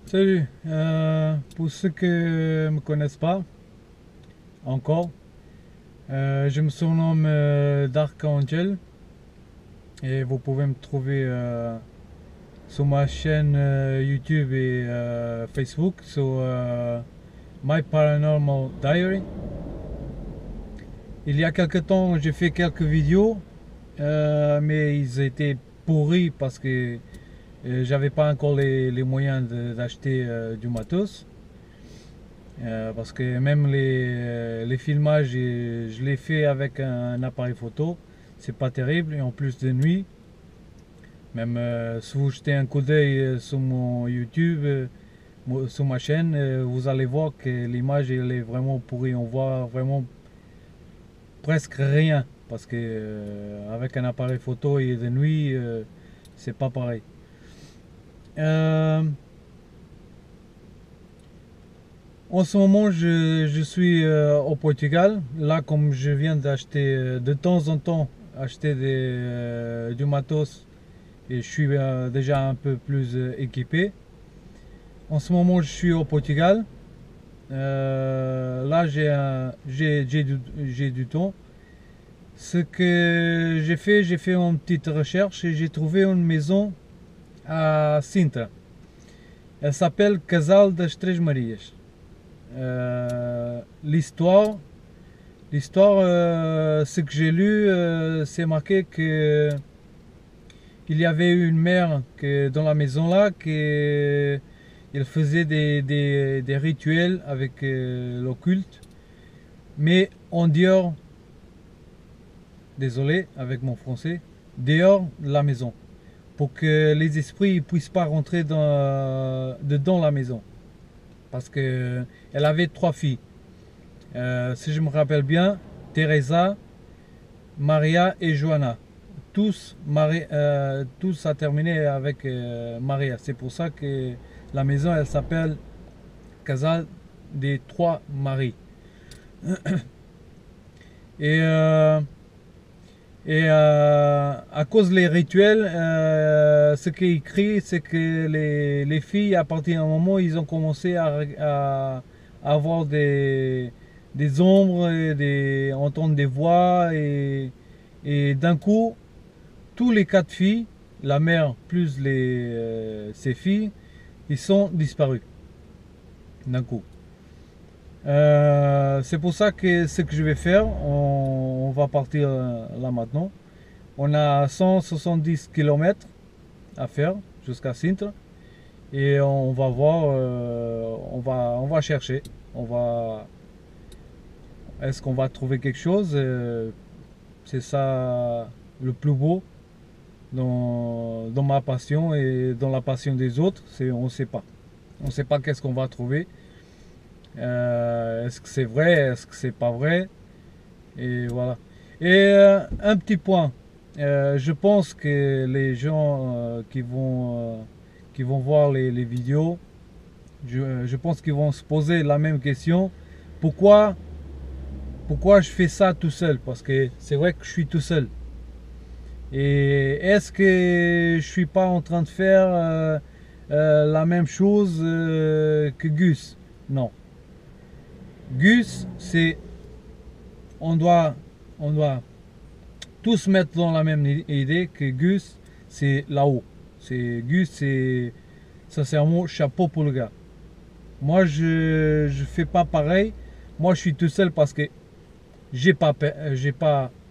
Salut, pour ceux qui ne me connaissent pas encore, je me surnomme Dark Angel et vous pouvez me trouver sur ma chaîne YouTube et Facebook sur My Paranormal Diary. Il y a quelque temps, j'ai fait quelques vidéos, mais ils étaient pourris parce que j'avais pas encore les moyens d'acheter du matos. Parce que même les filmages, je les fais avec un appareil photo. C'est pas terrible. Et en plus de nuit, même si vous jetez un coup d'œil sur mon YouTube, sur ma chaîne, vous allez voir que l'image elle est vraiment pourrie. On voit vraiment presque rien. Parce que avec un appareil photo et de nuit, c'est pas pareil. Euh, En ce moment, je suis au Portugal. Là, comme je viens d'acheter de temps en temps acheter du matos et je suis déjà un peu plus équipé. En ce moment, je suis au Portugal. Là, j'ai du temps. Ce que j'ai fait une petite recherche et j'ai trouvé une maison à Sintra. Elle s'appelle Casal das Três Marias. L'histoire, ce que j'ai lu, c'est marqué que il y avait une mère dans la maison là qui elle faisait des rituels avec l'occulte, mais en dehors, désolé avec mon français, dehors de la maison, pour que les esprits ne puissent pas rentrer dedans la maison, parce que elle avait trois filles. Si je me rappelle bien, Teresa, Maria et Joanna. Tous a terminé avec Maria. C'est pour ça que la maison elle s'appelle Casa des Trois Maris. Et, euh, à cause des rituels, ce qui est écrit, c'est que les filles, à partir d'un moment, ils ont commencé à avoir des ombres, entendre des voix, et d'un coup, tous les quatre filles, la mère plus ses filles, ils sont disparus d'un coup. C'est pour ça que ce que je vais faire, on va partir là maintenant. On a 170 km à faire jusqu'à Sintra et on va voir, on va chercher, est-ce qu'on va trouver quelque chose? C'est ça le plus beau dans ma passion et dans la passion des autres, c'est on ne sait pas. On ne sait pas qu'est-ce qu'on va trouver. Est-ce que c'est vrai? Est-ce que c'est pas vrai? Et voilà. Et un petit point. Je pense que les gens qui vont voir les vidéos, je pense qu'ils vont se poser la même question. Pourquoi, pourquoi je fais ça tout seul? Parce que c'est vrai que je suis tout seul. Et est-ce que je suis pas en train de faire la même chose que Gus? Non. Gus, c'est on doit on doit tous mettre dans la même idée que Gus, c'est là-haut. C'est Gus, c'est sincèrement chapeau pour le gars. Moi, je fais pas pareil. Moi, je suis tout seul parce que j'ai pas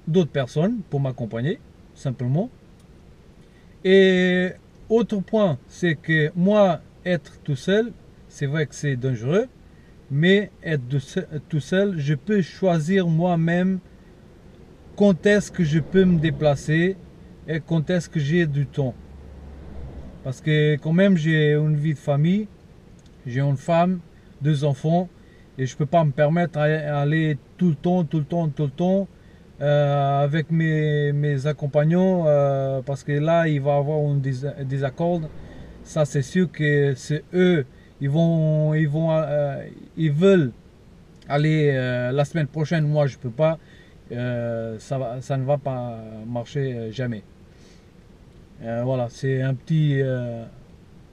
d'autres personnes pour m'accompagner, simplement. Et autre point, c'est que moi, être tout seul, c'est vrai que c'est dangereux, mais être tout seul, je peux choisir moi-même quand est-ce que je peux me déplacer et quand est-ce que j'ai du temps. Parce que quand même, j'ai une vie de famille, j'ai une femme, deux enfants, et je ne peux pas me permettre d'aller tout le temps, tout le temps, tout le temps avec mes accompagnants, parce que là, il va y avoir un désaccord. Ça, c'est sûr que c'est eux, ils veulent aller la semaine prochaine. Moi, je peux pas. Ça ne va pas marcher jamais. Voilà, c'est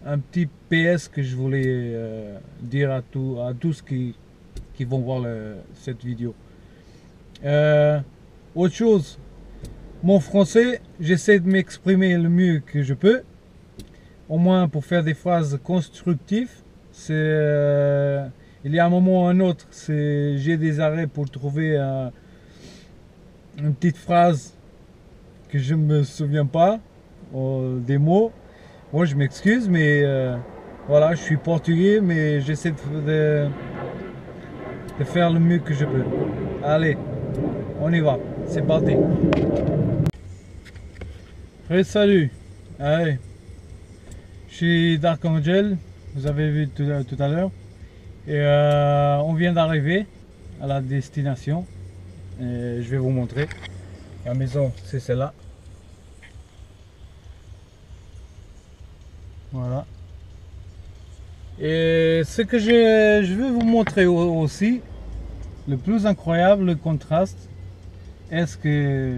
un petit PS que je voulais dire à tous qui vont voir cette vidéo. Autre chose, mon français, j'essaie de m'exprimer le mieux que je peux, au moins pour faire des phrases constructives. Il y a un moment ou un autre, j'ai des arrêts pour trouver une petite phrase que je ne me souviens pas, des mots. Moi, je m'excuse, mais voilà, je suis portugais, mais j'essaie de faire le mieux que je peux. Allez, on y va, c'est parti. Hey, salut. Allez, je suis Dark Angel, vous avez vu tout à l'heure. Et on vient d'arriver à la destination. Et je vais vous montrer. La maison, c'est celle-là. Voilà. Et ce que je veux vous montrer aussi, le plus incroyable, le contraste. Est-ce que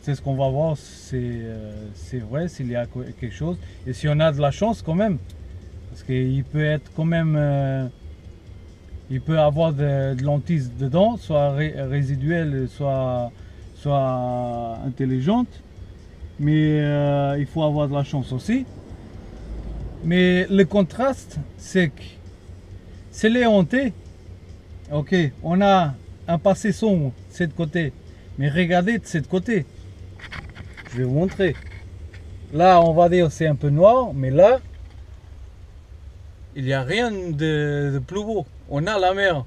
c'est ce qu'on va voir, c'est vrai, s'il y a quelque chose. Et si on a de la chance quand même. Parce qu'il peut être quand même... il peut avoir de lentilles dedans, soit résiduelles, soit intelligentes. Mais il faut avoir de la chance aussi. Mais le contraste, c'est que c'est les hantés. Ok, on a un passé sombre de ce côté. Mais regardez de ce côté. Je vais vous montrer. Là, on va dire c'est un peu noir, mais là, il n'y a rien de plus beau. On a la mer.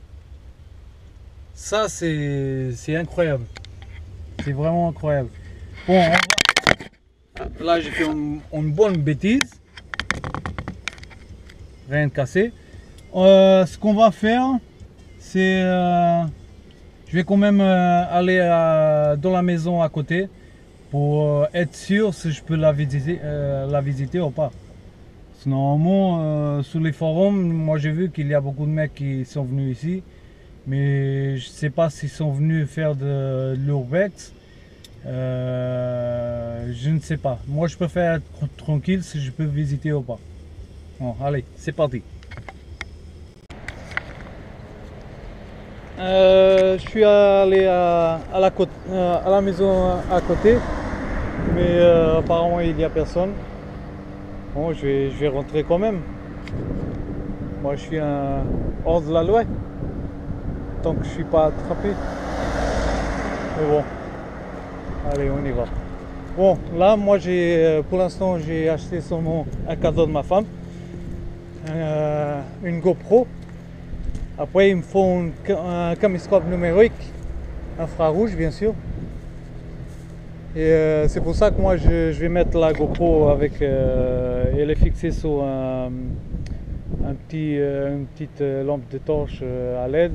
Ça, c'est incroyable. C'est vraiment incroyable. Bon, là, j'ai fait une bonne bêtise. Rien de cassé. Ce qu'on va faire, c'est... je vais quand même aller dans la maison à côté pour être sûr si je peux la visiter ou pas. Normalement, sur les forums, moi j'ai vu qu'il y a beaucoup de mecs qui sont venus ici, mais je ne sais pas s'ils sont venus faire de l'urbex. Je ne sais pas. Moi je préfère être tranquille si je peux visiter ou pas. Bon, allez, c'est parti. Je suis allé à la maison à côté, mais apparemment il n'y a personne. Bon, je vais rentrer quand même. Moi je suis un hors de la loi, tant que je suis pas attrapé. Mais bon, allez, on y va. Bon, là moi pour l'instant j'ai acheté seulement un cadeau de ma femme, une GoPro. Après, il me faut un caméscope numérique, infrarouge bien sûr. Et c'est pour ça que moi je vais mettre la GoPro avec. Elle est fixée sur une petite lampe de torche à LED.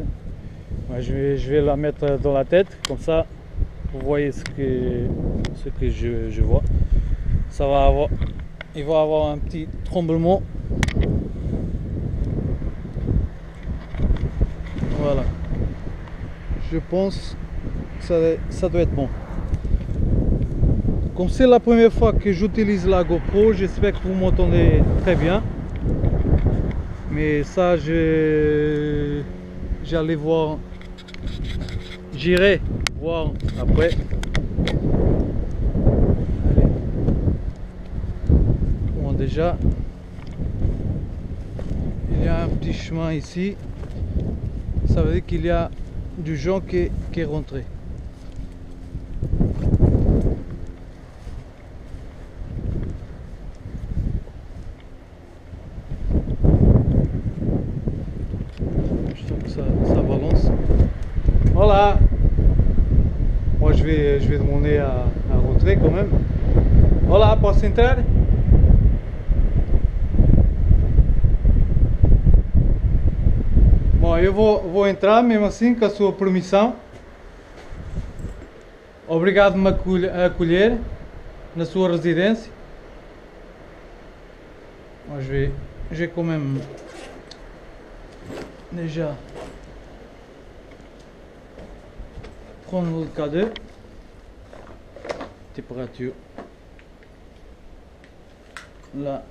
Je vais la mettre dans la tête, comme ça vous voyez ce que je vois. Il va avoir un petit tremblement. Voilà, je pense que ça doit être bon. Comme c'est la première fois que j'utilise la GoPro, j'espère que vous m'entendez très bien. Mais ça, j'allais voir, j'irai voir après. Allez. Bon, déjà, il y a un petit chemin ici. Ça veut dire qu'il y a du gens qui est rentré. Je sens que ça balance. Voilà. Moi je vais demander à rentrer quand même. Voilà, posso entrar? Bom, eu vou entrar mesmo assim, com a sua permissão. Obrigado por me acolher na sua résidence. Moi, je vais quand même déjà prendre le cadeau. Température. Là,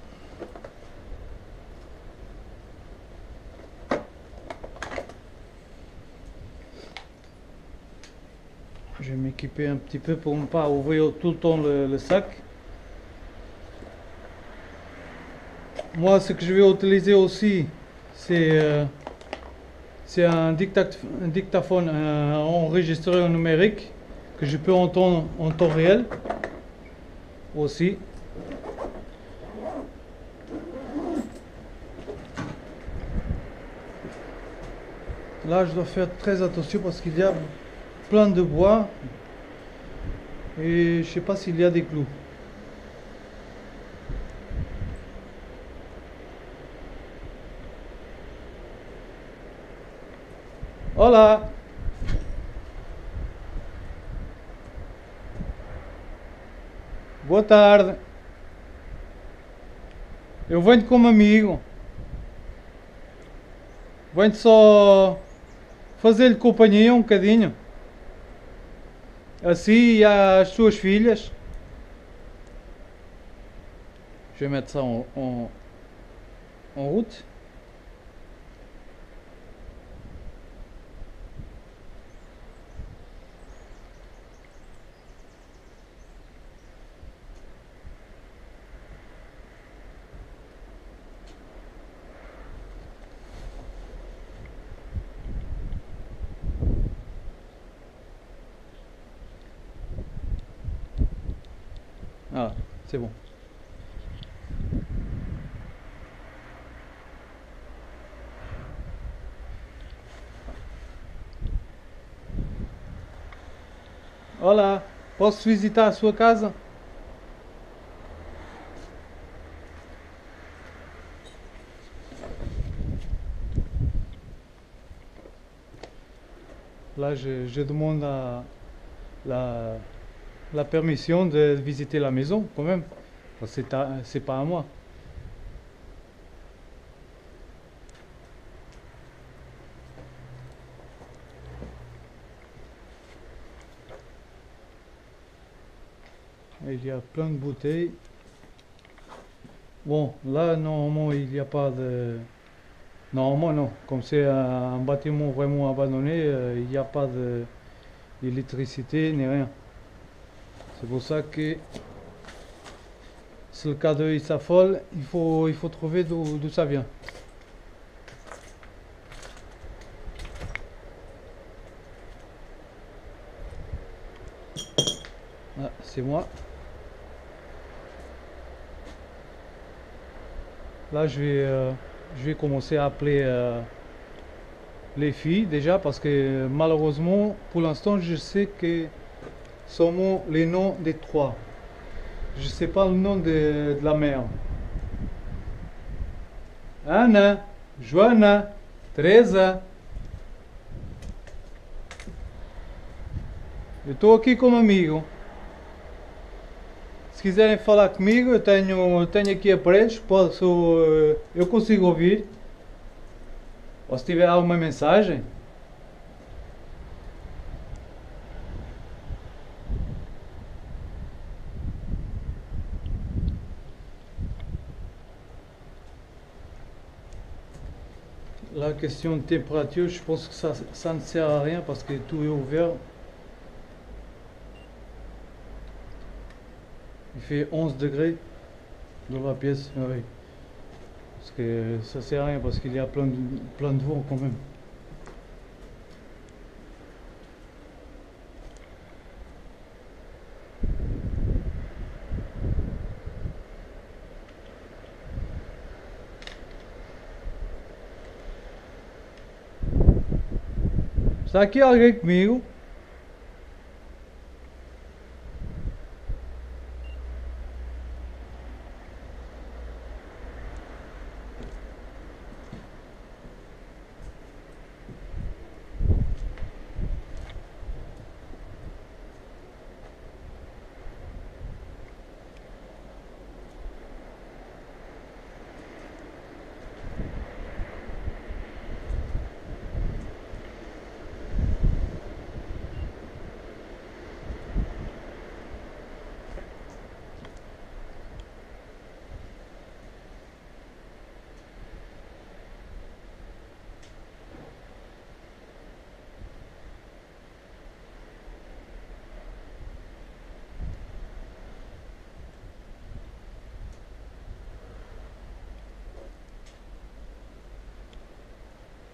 Je vais m'équiper un petit peu pour ne pas ouvrir tout le temps le sac. Moi, ce que je vais utiliser aussi, c'est un dictaphone enregistré en numérique que je peux entendre en temps réel aussi. Là, je dois faire très attention parce qu'il y a plein de bois et je sais pas s'il y a des clous. Olá! Boa tarde. Eu venho como amigo. Venho só fazer-lhe companhia um bocadinho. Assim e às suas filhas. Je vais mettre ça en route. Ah, c'est bon. Olá, posso visitar a sua casa? Là, je demande la permission de visiter la maison, quand même. C'est pas à moi. Il y a plein de bouteilles. Bon, là, normalement, il n'y a pas de... Normalement, non. Comme c'est un bâtiment vraiment abandonné, il n'y a pas d'électricité ni rien. C'est pour ça que si le cas de il s'affole, il faut trouver d'où ça vient. Ah, c'est moi. Là, je vais commencer à appeler les filles déjà parce que malheureusement, pour l'instant, je sais que seulement les noms des trois. Je sais pas le nom de la mère. Ana, Joana, Teresa. Eu estou aqui como amigo. Se quiserem falar comigo, eu tenho aqui aparelhos, eu consigo ouvir. Ou se tiver alguma mensagem. La question de température, je pense que ça ne sert à rien parce que tout est ouvert. Il fait 11 degrés dans la pièce. Ah oui. Parce que ça sert à rien parce qu'il y a plein de vent quand même. Está aqui alguém comigo?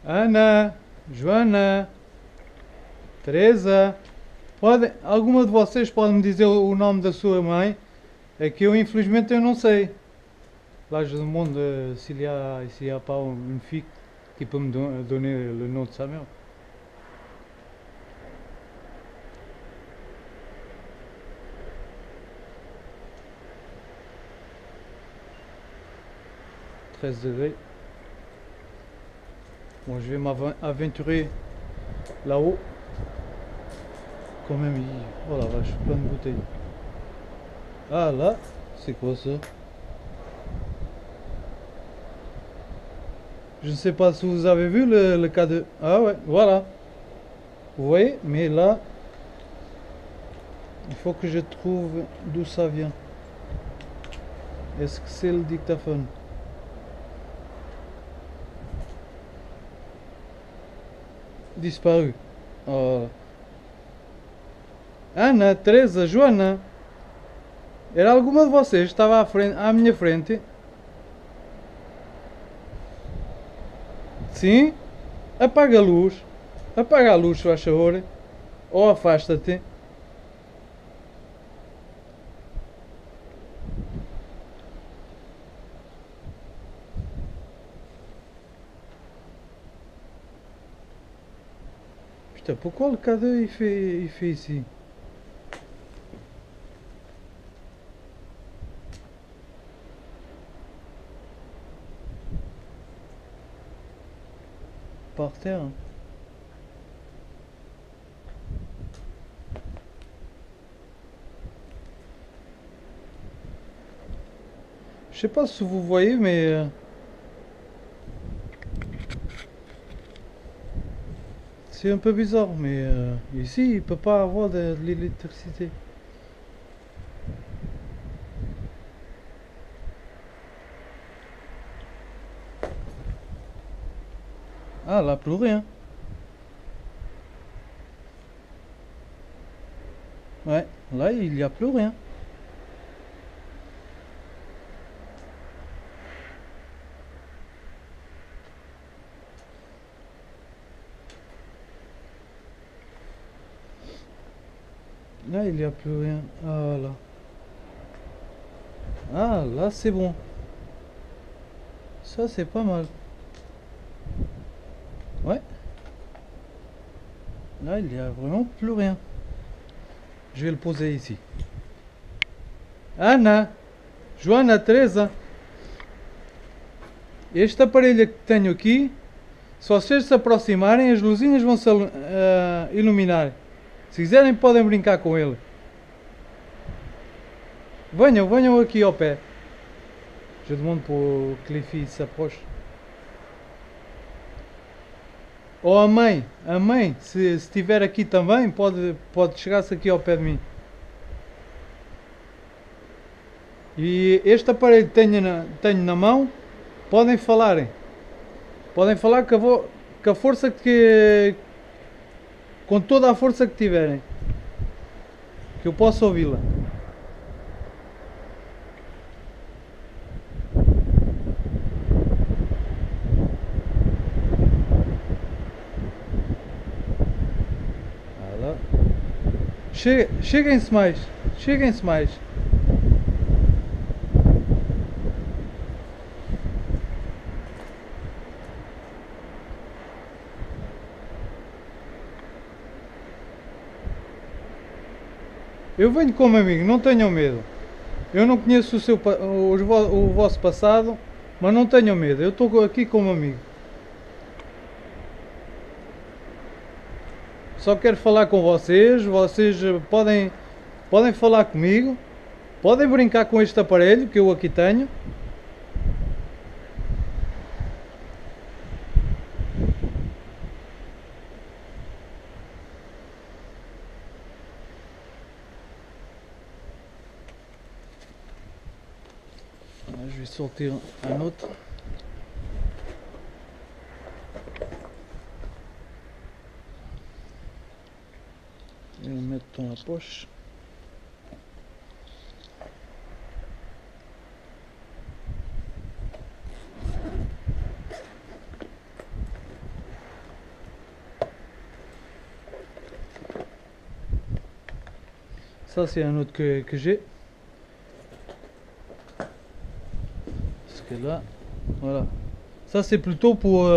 Ana, Joana, Teresa. Alguma de vocês pode me dizer o nome da sua mãe? É que eu infelizmente eu não sei. Là je demande s'il y a pas une fille qui peut me donner le nom de sa mère. °13. Bon, je vais m'aventurer là-haut. Quand même, oh la vache, plein de bouteilles. Ah là, c'est quoi ça? Je ne sais pas si vous avez vu le cas de... Ah ouais, voilà. Vous voyez, mais là, il faut que je trouve d'où ça vient. Est-ce que c'est le dictaphone? Disparu. Oh. Ana, Teresa, Joana. Era alguma de vocês? Estava à minha frente. Sim? Apaga a luz. Apaga a luz, se faz favor. Ou afasta-te. Putain, pourquoi le cadeau il fait ici? Par terre. Je sais pas si vous voyez, mais c'est un peu bizarre. Mais ici, il peut pas avoir de l'électricité. Ah, là, plus rien. Ouais, là, il n'y a plus rien. Là, il n'y a plus rien. Ah, là. Ah, là, c'est bon. Ça, c'est pas mal. Ouais. Là, il n'y a vraiment plus rien. Je vais le poser ici. Ana, Joana, Teresa. Este aparelho que tenho aqui, se vocês se aproximarem, as luzinhas vão se iluminar. Se quiserem, podem brincar com ele. Venham aqui ao pé. Je demande pour que les filles s'approchent. Ou a mãe, se estiver aqui também, pode chegar-se aqui ao pé de mim. E este aparelho que tenho na mão, podem falarem. Podem falar com a força com toda a força que tiverem. Que eu possa ouvi-la. Cheguem-se mais. Cheguem-se mais. Eu venho como amigo, não tenham medo. Eu não conheço o vosso passado, mas não tenham medo. Eu estou aqui como amigo. Só quero falar com vocês. Vocês podem falar comigo. Podem brincar com este aparelho que eu aqui tenho. Je vais sortir un autre. Je vais le mettre dans la poche. Ça c'est un autre que j'ai. Parce que là, voilà. Ça c'est plutôt pour...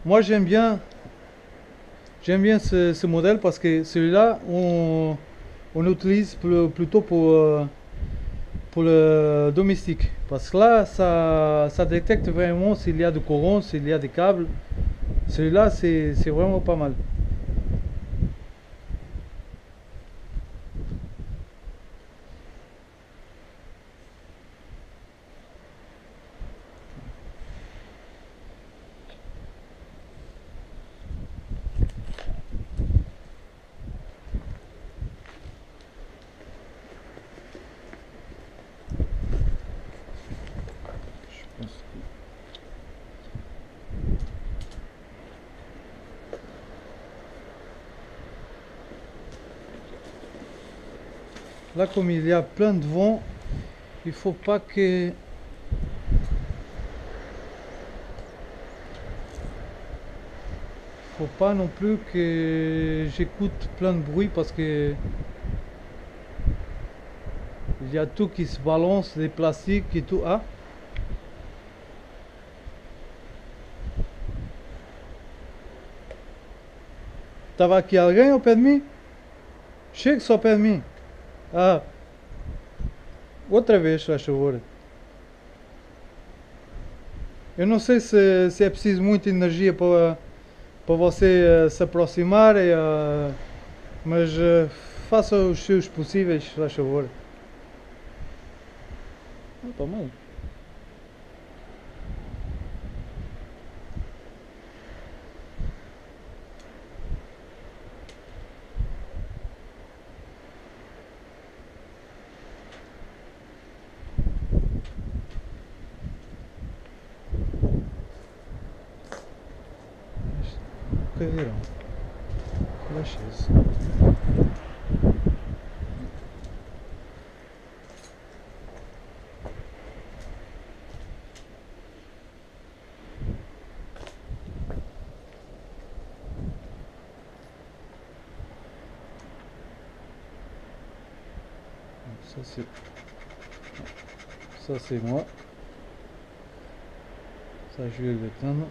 moi j'aime bien ce modèle parce que celui-là on utilise plutôt pour le domestique. Parce que là ça détecte vraiment s'il y a du courant, s'il y a des câbles. Celui-là c'est vraiment pas mal. Je pense que... Là, comme il y a plein de vent, il faut pas que... Faut pas non plus que j'écoute plein de bruit parce que il y a tout qui se balance, les plastiques et tout. Ah, tava aqui alguém ao pé de mim? Chegue só ao pé de mim. Ah, outra vez, faz favor. Eu não sei se é preciso muita energia para você se aproximar, mas faça os seus possíveis, faz favor. Não, tá mal. Cadeirão. Deixa isso. Ça c'est moi. Ça je vais l'éteindre.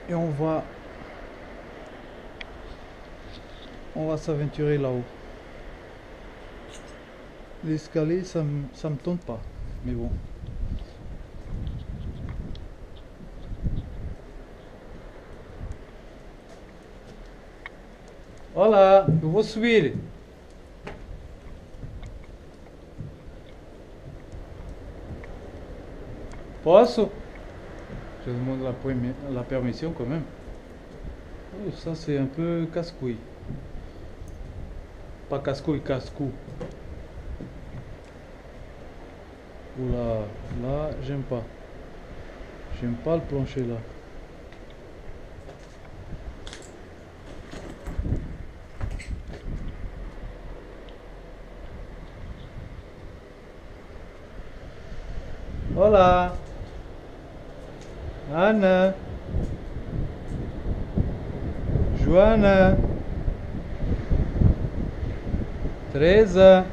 Et on va s'aventurer là-haut. L'escalier ça me tente pas, mais bon. Olá, eu vou subir. Posso? Je demande la permission quand même. Oh, ça c'est un peu casse-couille. Pas casse-couille, casse-cou. Oula, là j'aime pas. J'aime pas le plancher là. Olá, Ana, Joana, Teresa.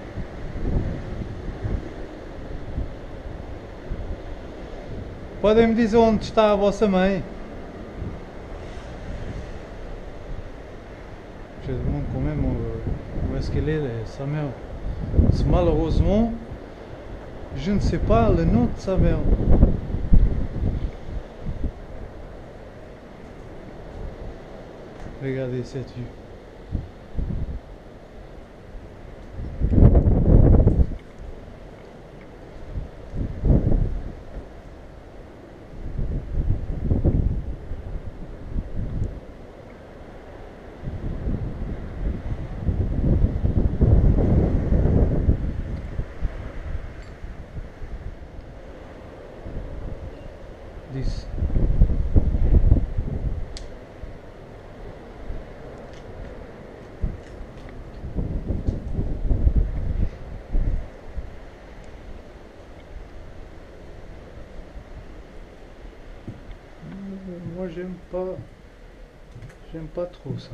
Podem me dizer onde está a vossa mãe? Je demande quand même où est-ce qu'elle est, sa mère. Malheureusement, je ne sais pas le nom de sa mère. Regardez cette vue. j'aime pas trop ça.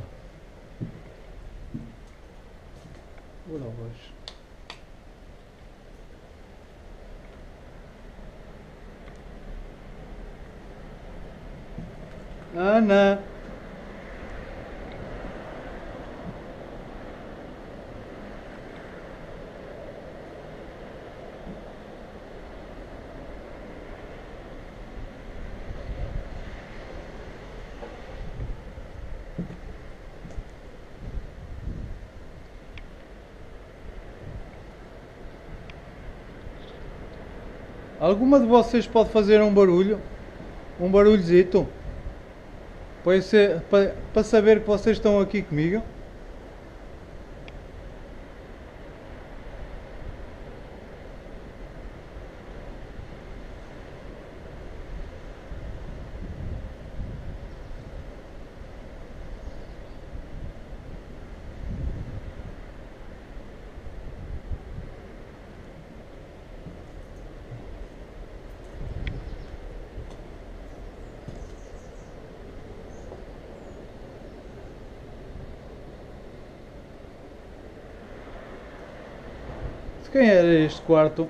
Oh la vache. Ana. Alguma de vocês pode fazer um barulho? Um barulhozito? Para saber que vocês estão aqui comigo? Quem era este quarto?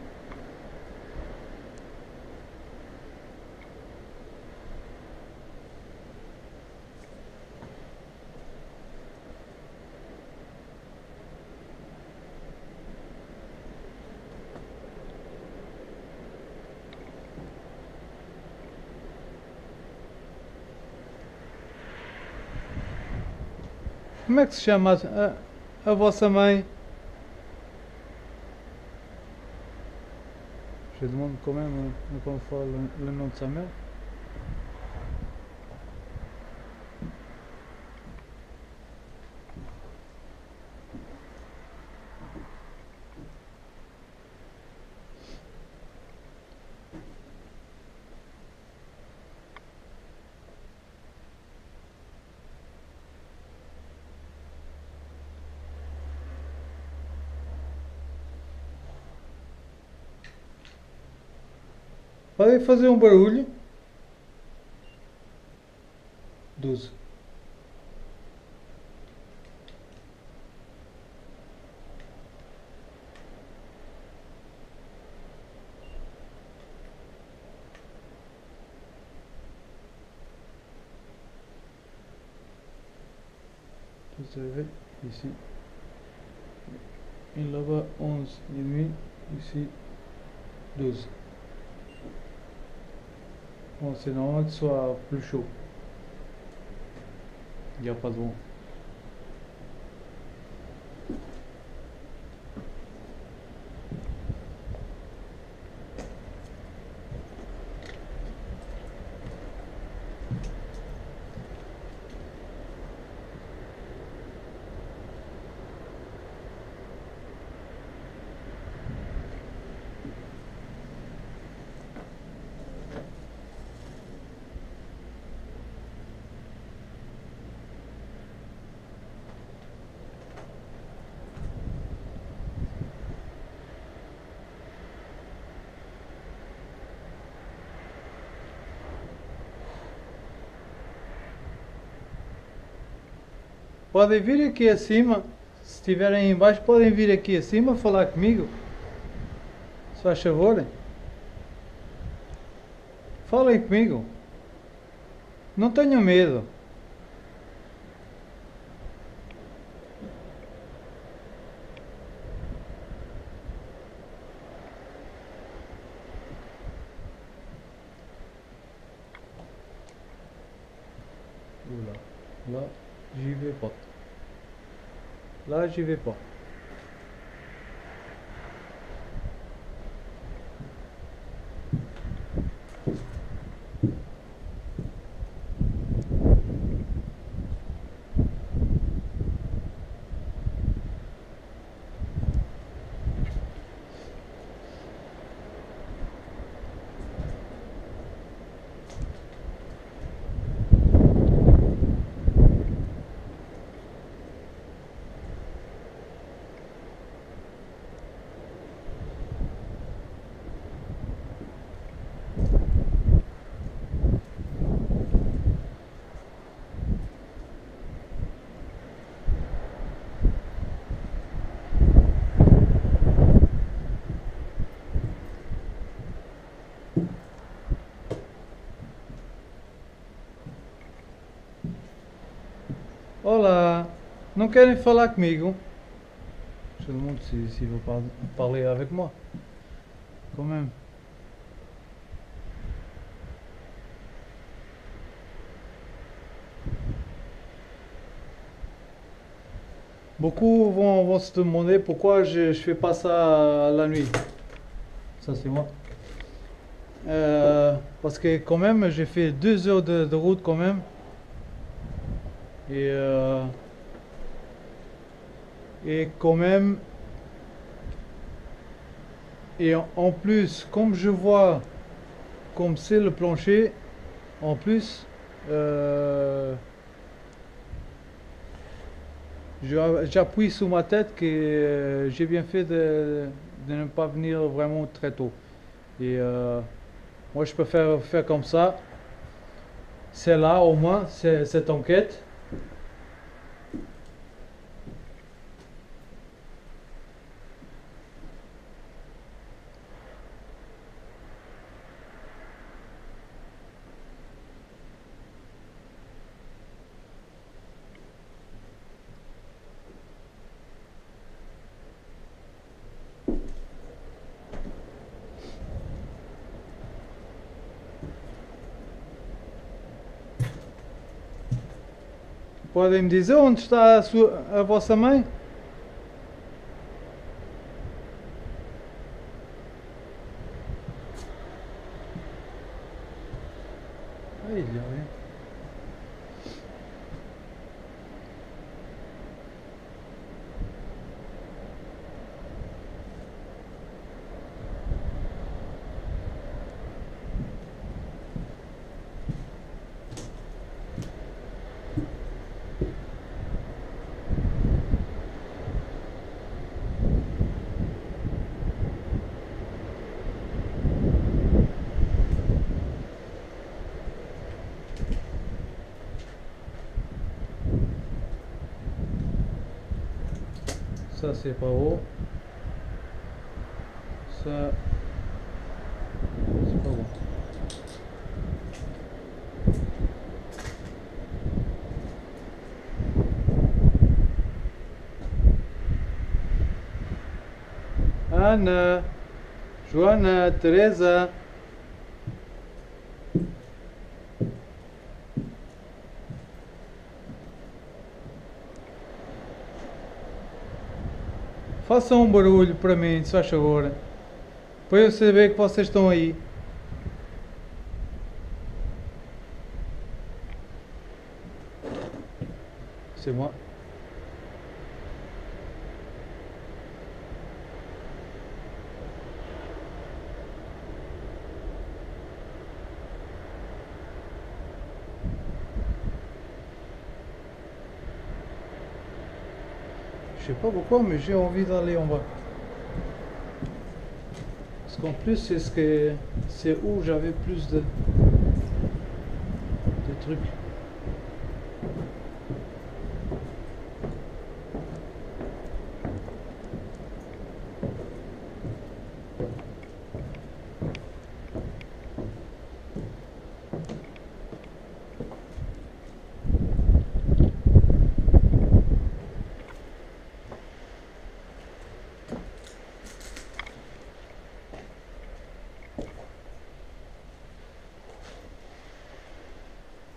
Como é que se chama a vossa mãe? Je demande quand même encore une fois le nom de sa mère. Podem fazer um barulho? 12. Vous avez ici. Et là-bas 11 et demi. Ici 12. Bon, c'est normal que ce soit plus chaud. Il n'y a pas de vent. Podem vir aqui acima, se estiverem aí embaixo, podem vir aqui acima falar comigo. Se faz favor. Falem comigo. Não tenham medo. Là, j'y vais pas. Là, j'y vais pas. Olá, não querem falar comigo? Je demande s'il veut parler avec moi. Quand même. Beaucoup vont se demander pourquoi je fais pas ça la nuit. Ça c'est moi. Parce que quand même j'ai fait 2 heures de route quand même. Et, euh, et quand même, et en plus, comme je vois comme c'est le plancher, en plus, euh, j'appuie sur ma tête que j'ai bien fait de ne pas venir vraiment très tôt. Et moi, je préfère faire comme ça. C'est là au moins, c'est cette enquête. Podem me dizer onde está a vossa mãe? Aí, olha. Ça c'est pas haut. Ça c'est pas bon. Ana, Joana, Teresa. Façam um barulho para mim, se faz favor. Para eu saber que vocês estão aí. C'est moi. Je sais pas pourquoi, mais j'ai envie d'aller en bas. Parce qu'en plus, c'est où j'avais plus de trucs.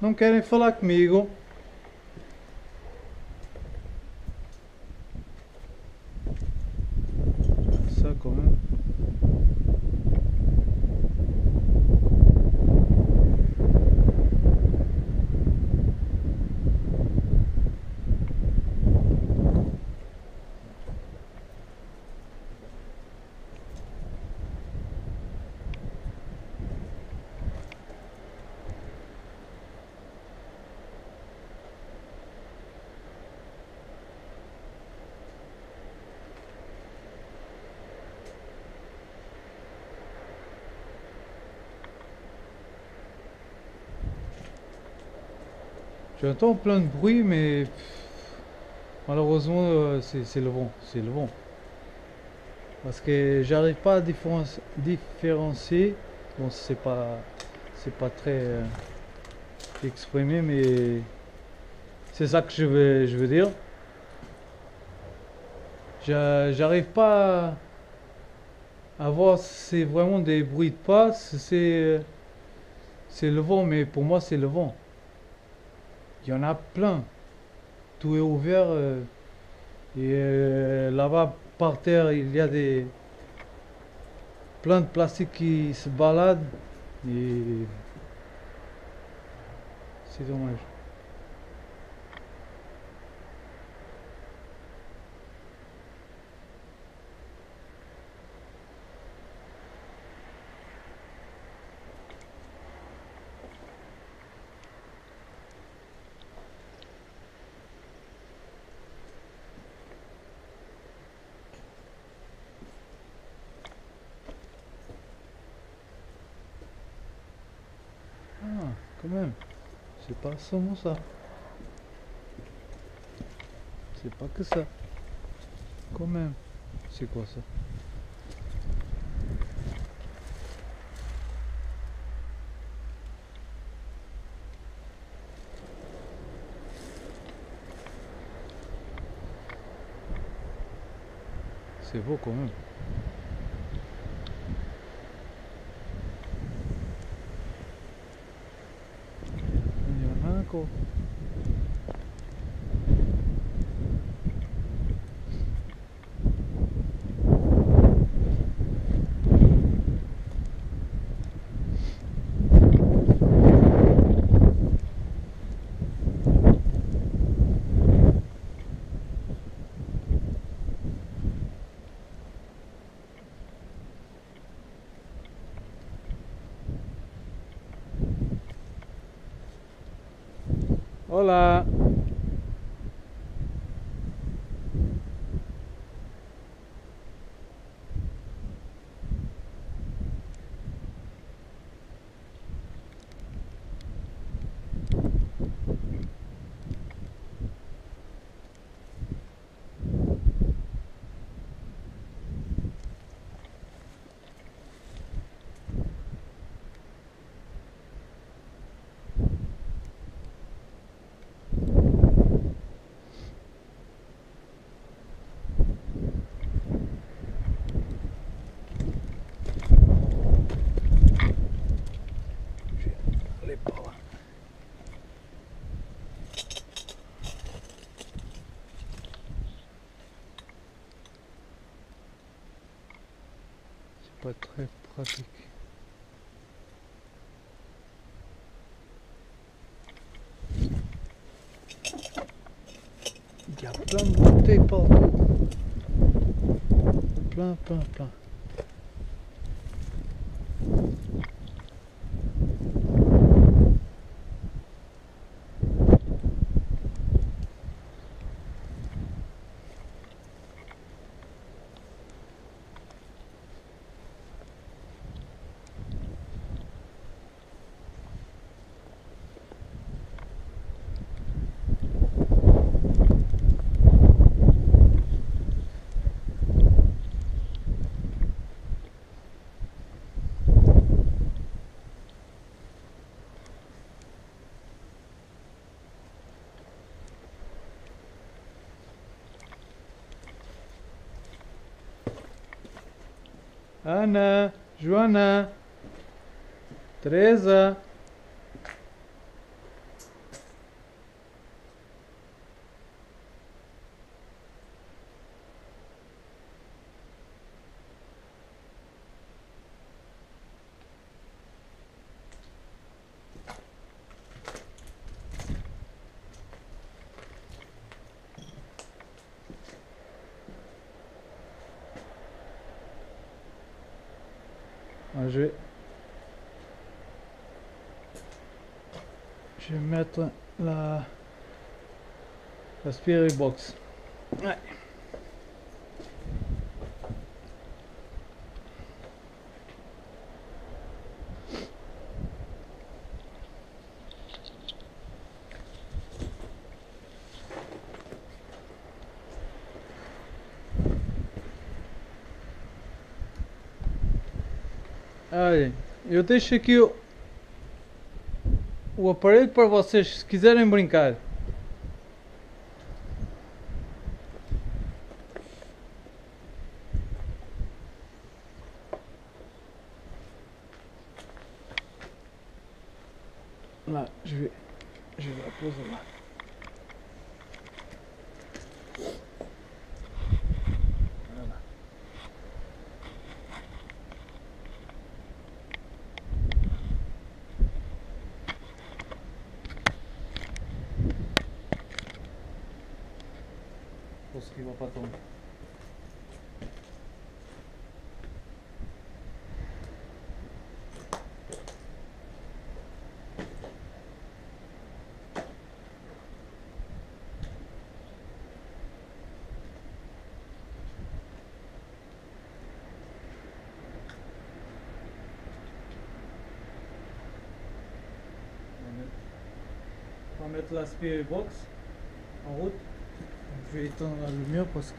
Não querem falar comigo? Ça quand même. J'entends plein de bruit, mais malheureusement, c'est le vent. C'est le vent. Parce que j'arrive pas à différencier. Bon, c'est pas très exprimé, mais C'est ça que je veux dire. J'arrive pas à voir si c'est vraiment des bruits de pas, si c'est le vent, mais pour moi c'est le vent. Il y en a plein. Tout est ouvert. Là-bas, par terre, il y a plein de plastique qui se baladent. Et c'est dommage. Ah, quand même. C'est pas seulement ça. C'est pas que ça. Quand même. C'est quoi ça? C'est beau quand même. Il y en a encore. Hola. Allez par là. C'est pas très pratique. Il y a plein de bouteilles partout. Plein, plein, plein. Ana, Joana, Teresa. Ah, je vais mettre la spirit box. Ouais. Olha, eu deixo aqui o aparelho para vocês, se quiserem brincar. Là, je vais la poser là. Voilà. Je pense qu'il ne va pas tomber. On va mettre la Spirit Box en route. Je vais éteindre la lumière parce que...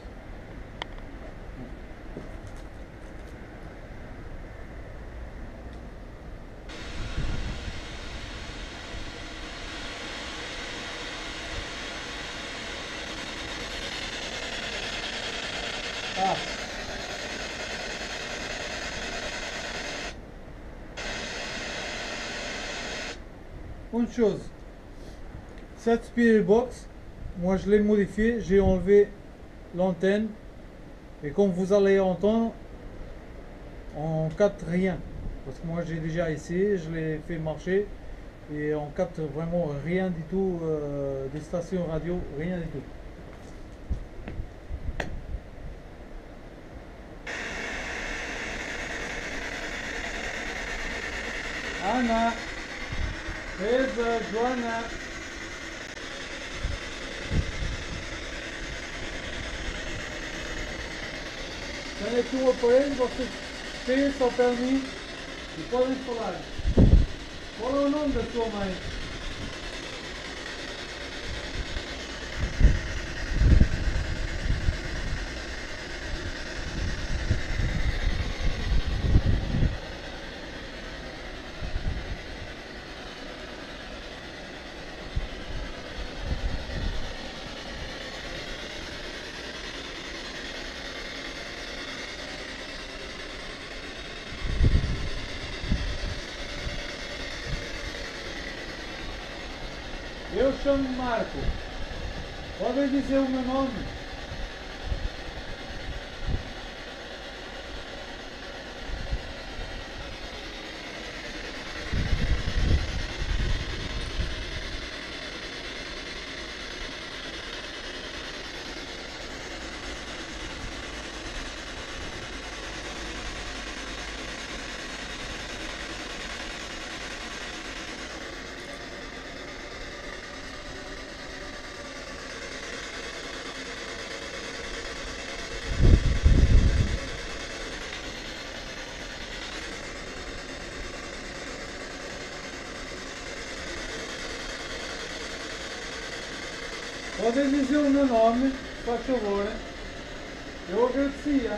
Ah. Une chose, cette Spirit Box, moi je l'ai modifiée, j'ai enlevé l'antenne et comme vous allez entendre, on capte rien. Parce que moi j'ai déjà essayé, je l'ai fait marcher et on capte vraiment rien du tout, des stations radio, rien du tout. Ana, Eva, Joana. Tenho aqui o aparelho, vocês têm só permite e podem falar. Qual é o nome da sua mãe? Eu chamo-me Marco. Podem dizer o meu nome? Podem dizer o meu nome, por favor. Eu agradecia.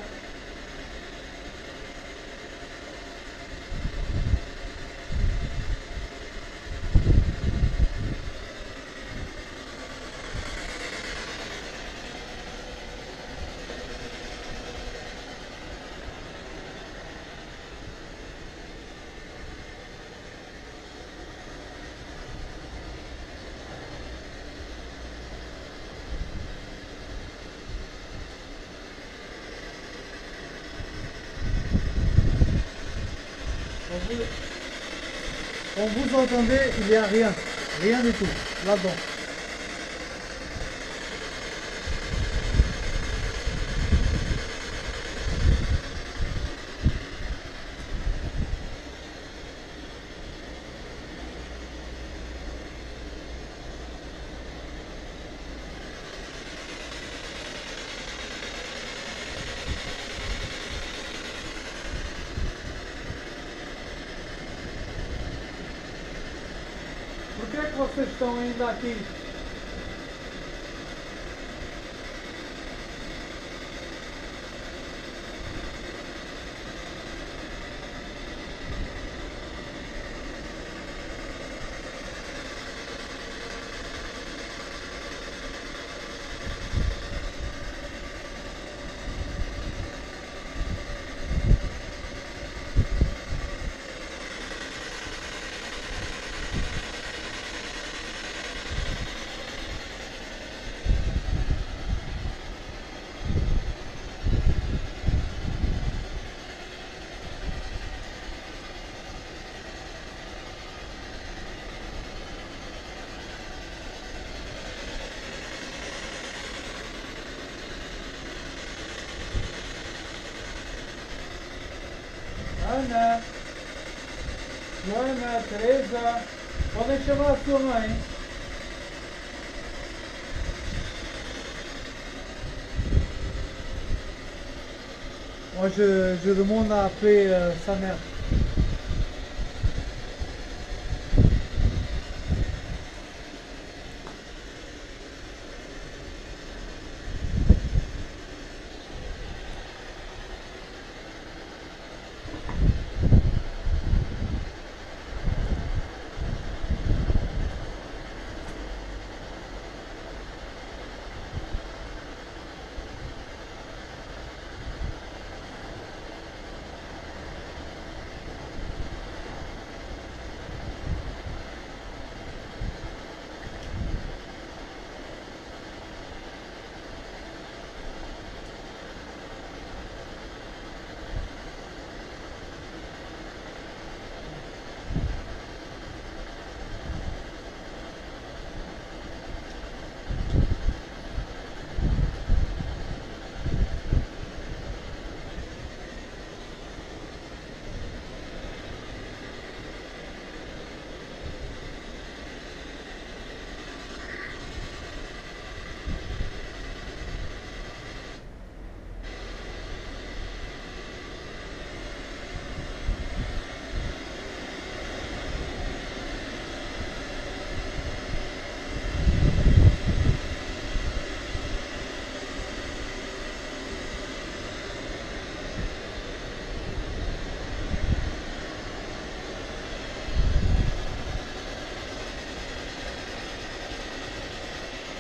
Quand vous entendez, il n'y a rien, rien du tout, là-dedans. Por que é que vocês estão ainda aqui? Ana, Joana, Teresa, podem chamar a sua mãe. Moi je demande à appeler sa mère.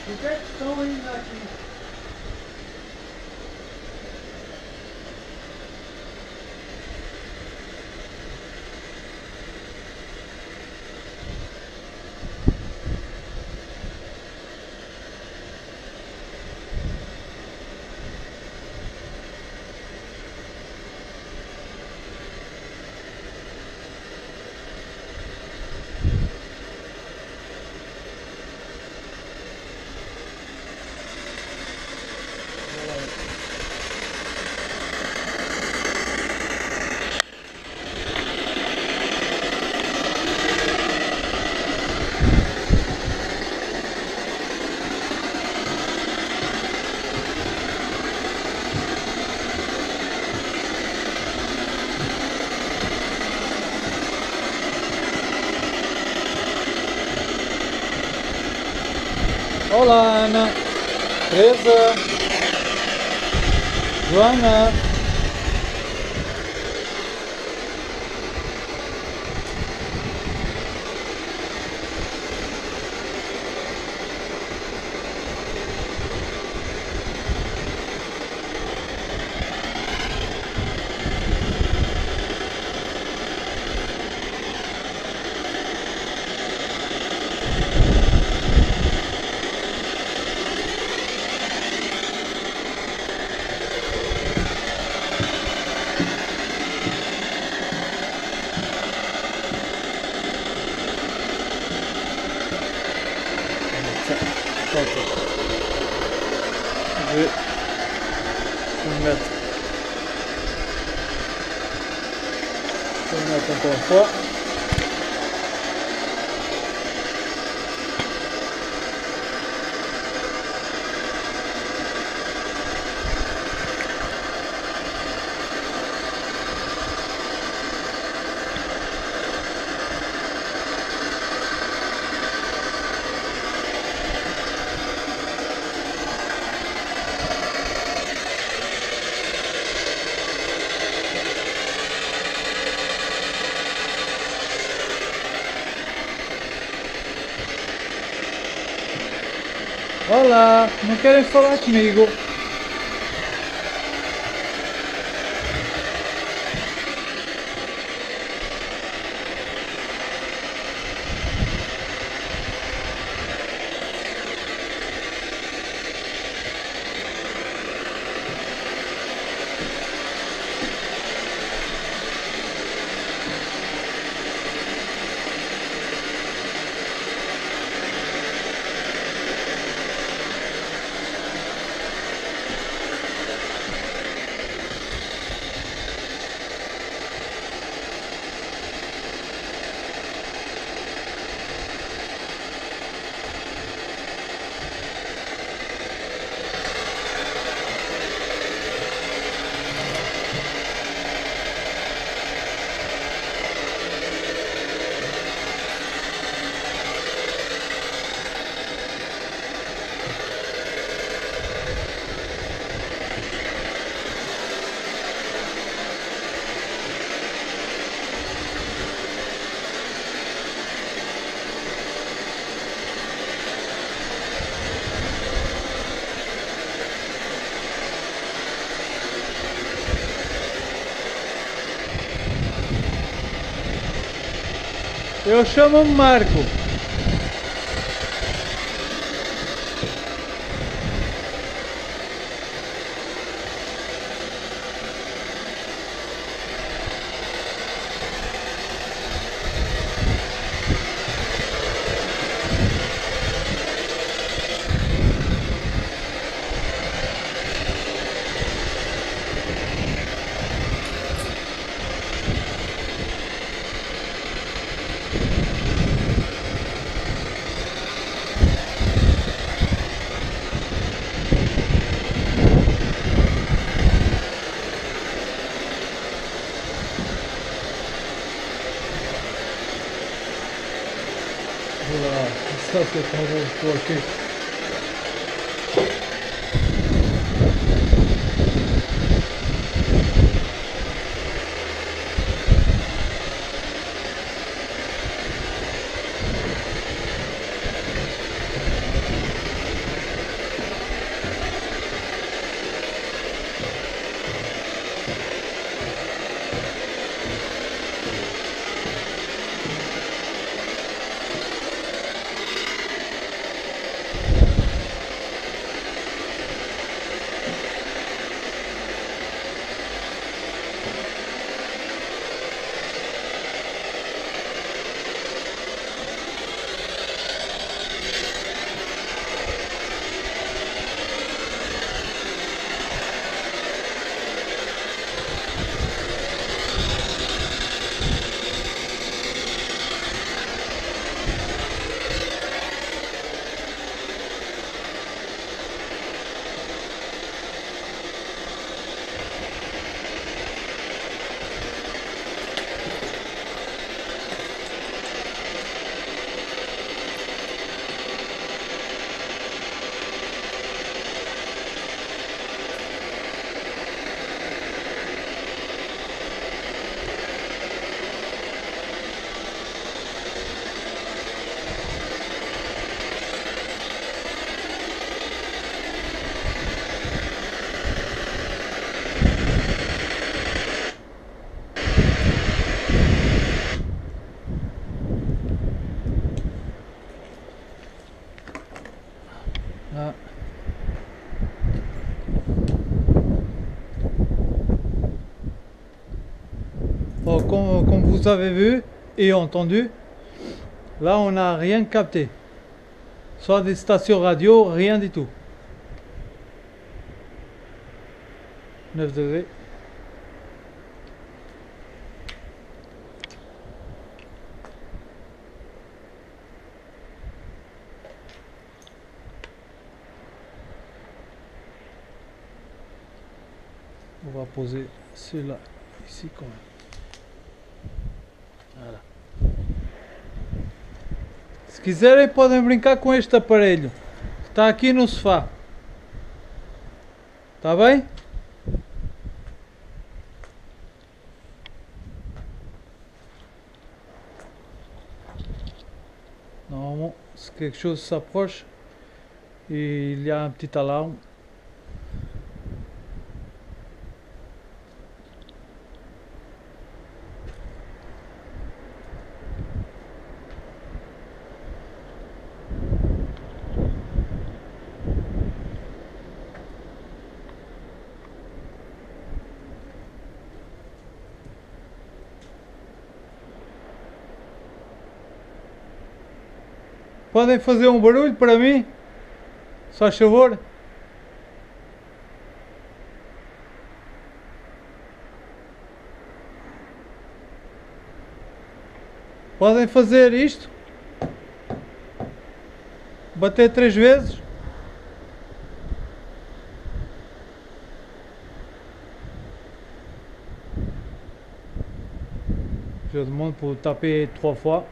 O que é que estão indo aqui? Olá, Ana, Teresa, Joana. Je vais me mettre encore une fois. Olá, não querem falar comigo? Eu chamo-me Marco. Voilà, ça c'est pas bon pour ok. Ah. Bon, comme vous avez vu et entendu, là on n'a rien capté. Soit des stations radio, rien du tout. 9 degrés. On va poser celui-là ici quand même. Voilà. Se quiserem podem brincar com este aparelho. Está aqui no sofá. Está bem? Normalement, si quelque chose s'approche, il y a un petit alarme. Podem fazer um barulho para mim? Só favor. Podem fazer isto. Bater 3 vezes. Je demande pour taper 3 fois.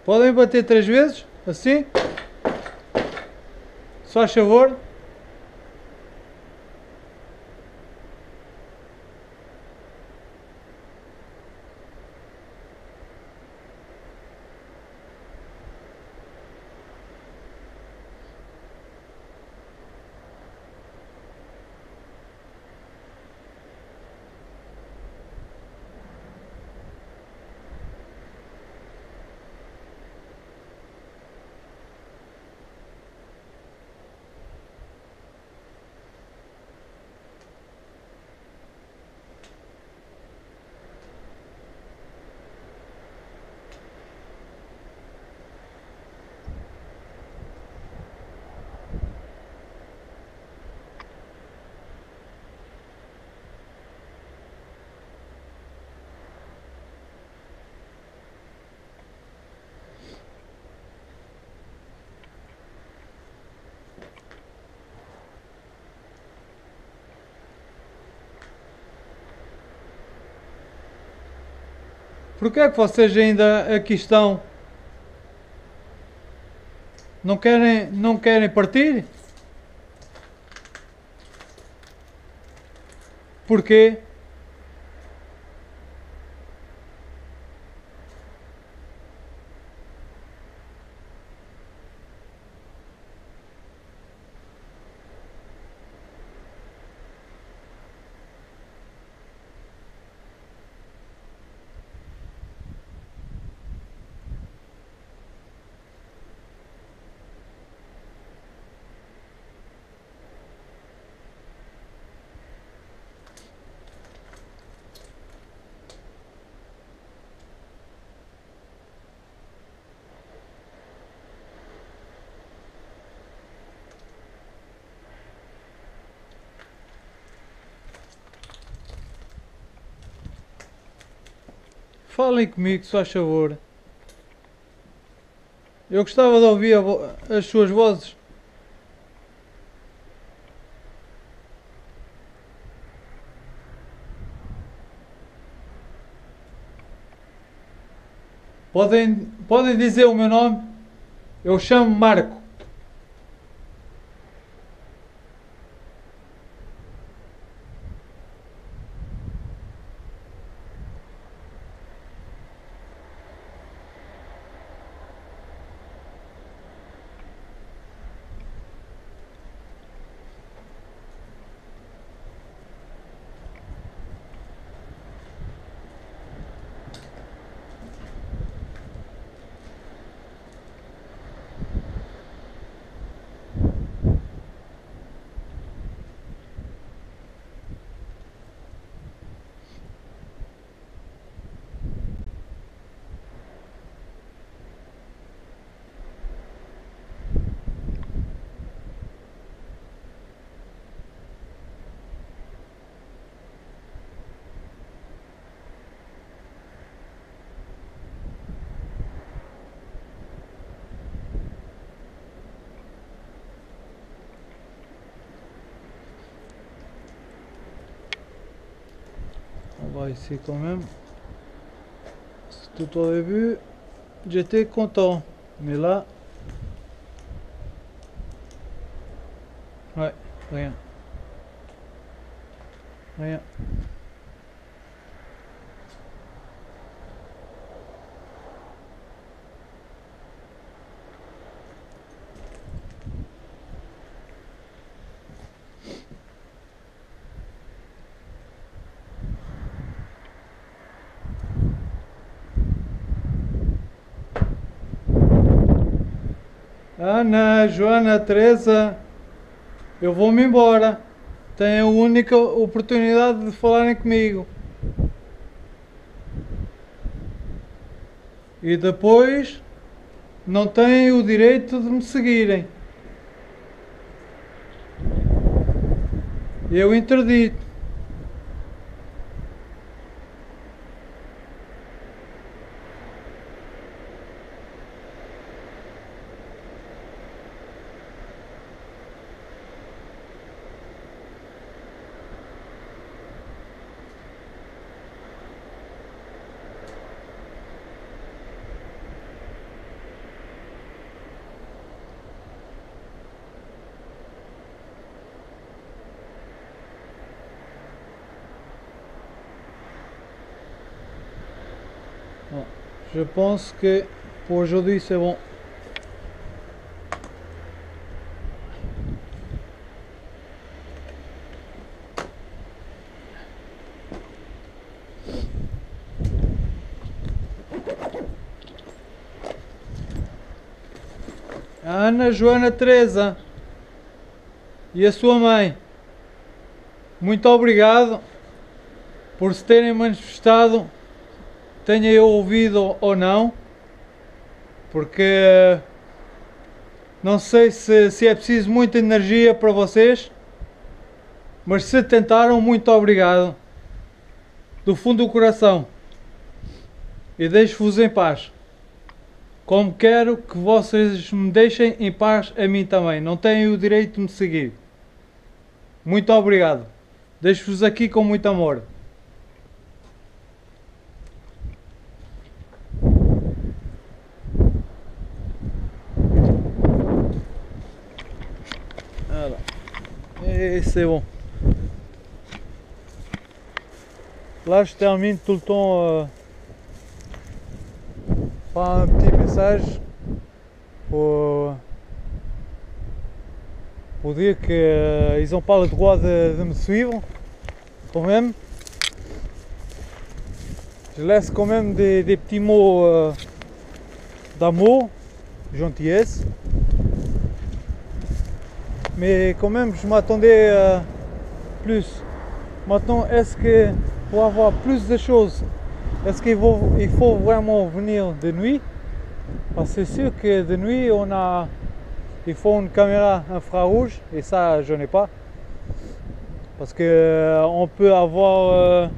Podem bater 3 vezes, assim. faz favor. Por que é que vocês ainda aqui estão? Não querem partir? Porquê? Falem comigo, se faz favor. Eu gostava de ouvir as suas vozes. Podem dizer o meu nome? Eu chamo Marco. On va essayer quand même. Tout au début, j'étais content. Mais là... Ouais, rien. Rien. Ana, Joana, Teresa, eu vou-me embora. Têm a única oportunidade de falarem comigo. E depois não têm o direito de me seguirem. Eu interdito. Bon, je pense que pour aujourd'hui c'est bon. A Ana Joana Teresa e a sua mãe, muito obrigado por se terem manifestado, tenha eu ouvido ou não, porque não sei se é preciso muita energia para vocês, mas se tentaram, muito obrigado, do fundo do coração, e deixo-vos em paz. Como quero que vocês me deixem em paz a mim também. Não têm o direito de me seguir. Muito obrigado. Deixo-vos aqui com muito amor. Voilà. Et c'est bon. Là, je termine tout le temps par un petit message pour dire qu'ils n'ont pas le droit de me suivre quand même. Je laisse quand même des petits mots d'amour, gentillesse. Mais quand même, je m'attendais plus. Maintenant, est-ce que pour avoir plus de choses, est-ce qu'il faut vraiment venir de nuit? Parce que c'est sûr que de nuit, il faut une caméra infrarouge et ça, je n'ai pas. Parce que on peut avoir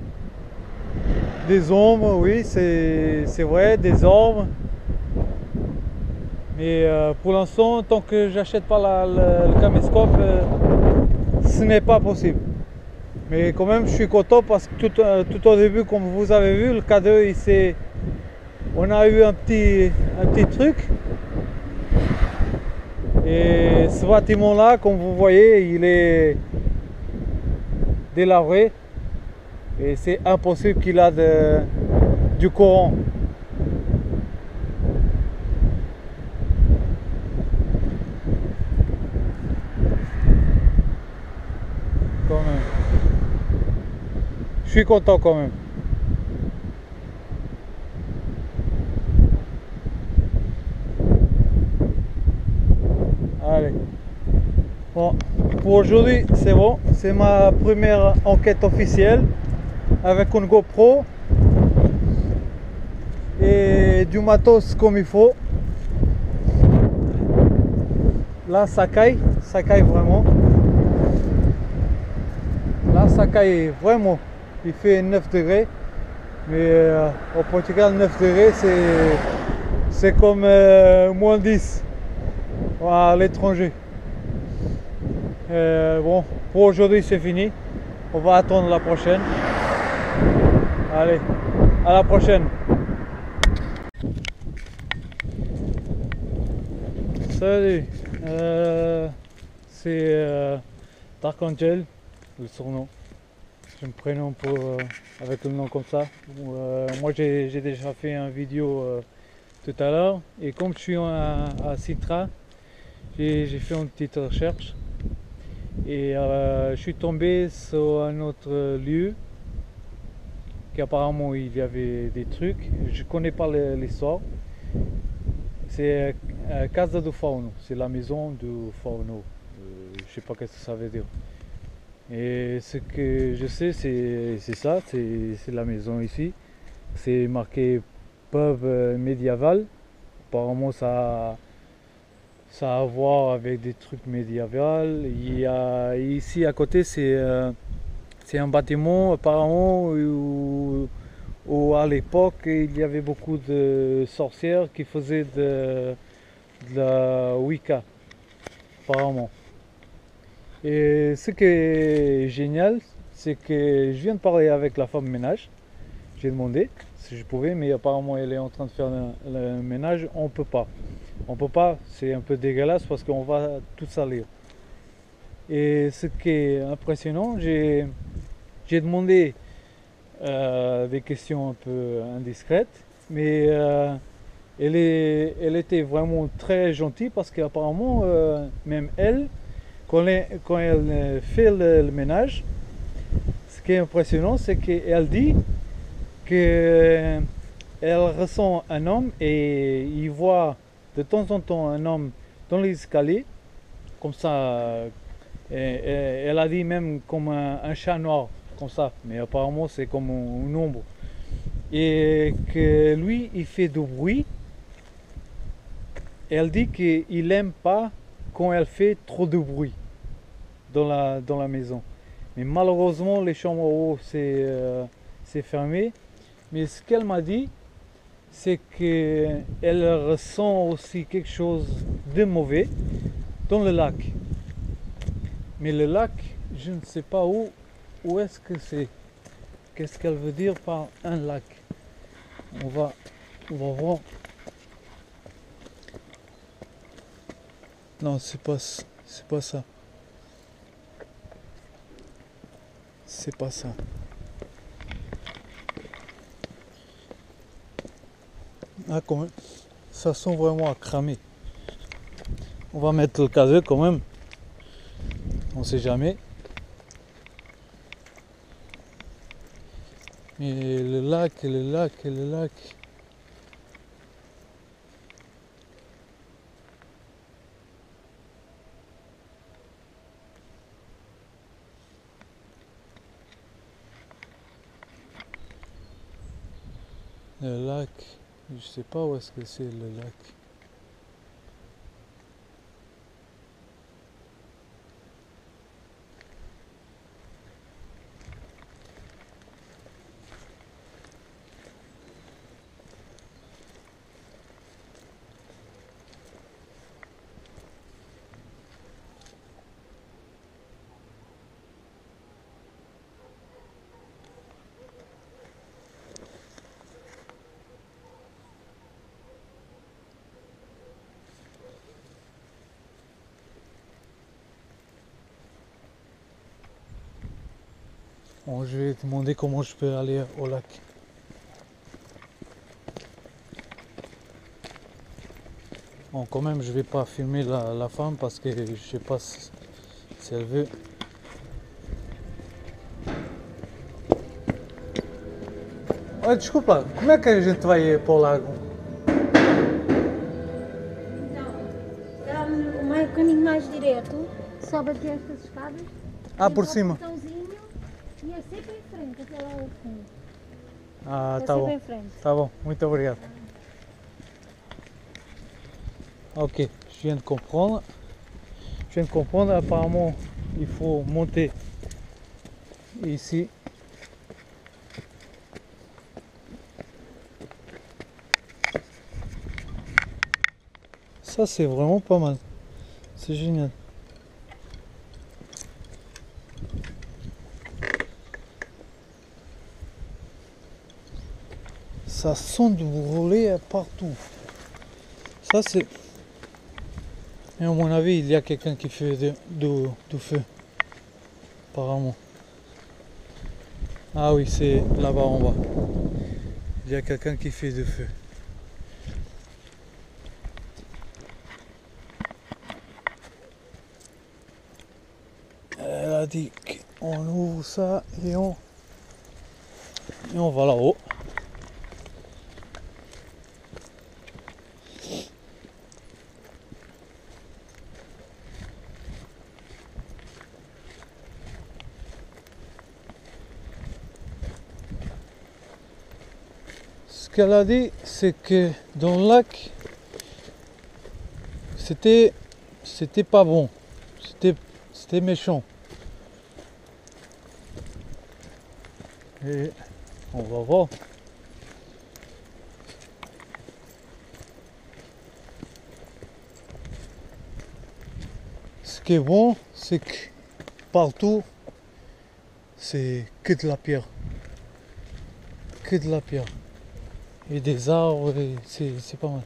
des ombres, oui, c'est vrai, des orbes. Mais pour l'instant, tant que j'achète pas le caméscope, ce n'est pas possible. Mais quand même, je suis content parce que tout au début, comme vous avez vu, le K2, on a eu un petit truc. Et ce bâtiment-là, comme vous voyez, il est délabré. Et c'est impossible qu'il a du courant. Quand même. Je suis content quand même. Allez. Bon, pour aujourd'hui, c'est bon. C'est ma première enquête officielle avec une GoPro et du matos comme il faut. Là, ça caille vraiment. Là, ça caille vraiment. Il fait 9 degrés. Mais au Portugal, 9 degrés, c'est comme moins 10 à l'étranger. Bon, pour aujourd'hui, c'est fini. On va attendre la prochaine. Allez, à la prochaine. Salut, c'est Dark Angel, le surnom. Je me prénomme avec le nom comme ça. Moi j'ai déjà fait une vidéo tout à l'heure et comme je suis à Sintra, j'ai fait une petite recherche et je suis tombé sur un autre lieu qu'apparemment il y avait des trucs. Je connais pas l'histoire. C'est Casa do Fauno, c'est la maison du Fauno. Je sais pas ce que ça veut dire. Et ce que je sais, c'est ça, c'est la maison ici. C'est marqué pub médiéval. Apparemment, ça a à voir avec des trucs médiévaux. Il y a ici à côté, c'est un bâtiment apparemment où à l'époque il y avait beaucoup de sorcières qui faisaient de la Wicca, apparemment. Et ce qui est génial, c'est que je viens de parler avec la femme ménage. J'ai demandé si je pouvais, mais apparemment elle est en train de faire le ménage. On peut pas. On peut pas, c'est un peu dégueulasse parce qu'on va tout salir. Et ce qui est impressionnant, j'ai demandé des questions un peu indiscrètes mais elle était vraiment très gentille parce qu'apparemment, même elle, quand elle fait le ménage, ce qui est impressionnant, c'est qu'elle dit qu'elle ressent un homme et il voit de temps en temps un homme dans les escaliers, comme ça. Elle a dit même comme un chat noir, comme ça, mais apparemment c'est comme une ombre. Et que lui, il fait du bruit. Et elle dit qu'il n'aime pas quand elle fait trop de bruit dans la maison. Mais malheureusement, les chambres en haut, c'est fermé. Mais ce qu'elle m'a dit, c'est qu'elle ressent aussi quelque chose de mauvais dans le lac. Mais le lac, je ne sais pas où est-ce que c'est. Qu'est-ce qu'elle veut dire par un lac? On va voir. Non, c'est pas ça. C'est pas ça. Ah, quand même, ça sent vraiment à cramer. On va mettre le caseux quand même. On sait jamais. Mais le lac. Le lac, je sais pas où est-ce que c'est le lac. Bon, je vais te demander comment je peux aller au lac. Bon, quand même, je vais pas filmer la femme parce que je sais pas si elle veut. Olha, desculpa, como é que a gente vai para o lago? Então, dá o caminho mais direto, sobe aqui estas escadas. Ah, por cima. E é sempre em frente, até lá ao fundo. Ah, É tá sempre bom. em frente. Tá bom, muito obrigado. Ok, je viens de comprendre. Apparemment, il faut monter ici. Ça, c'est vraiment pas mal. C'est génial. Ça sent de rouler partout. Ça, c'est... Et à mon avis, il y a quelqu'un qui fait du feu. Apparemment. Ah oui, c'est là-bas en bas. Il y a quelqu'un qui fait du feu. Elle a dit qu'on ouvre ça et on va là-haut. Ce qu'elle a dit, c'est que dans le lac, c'était pas bon, c'était méchant. Et on va voir. Ce qui est bon, c'est que partout, c'est que de la pierre. Que de la pierre. Et des arbres, et c'est pas mal.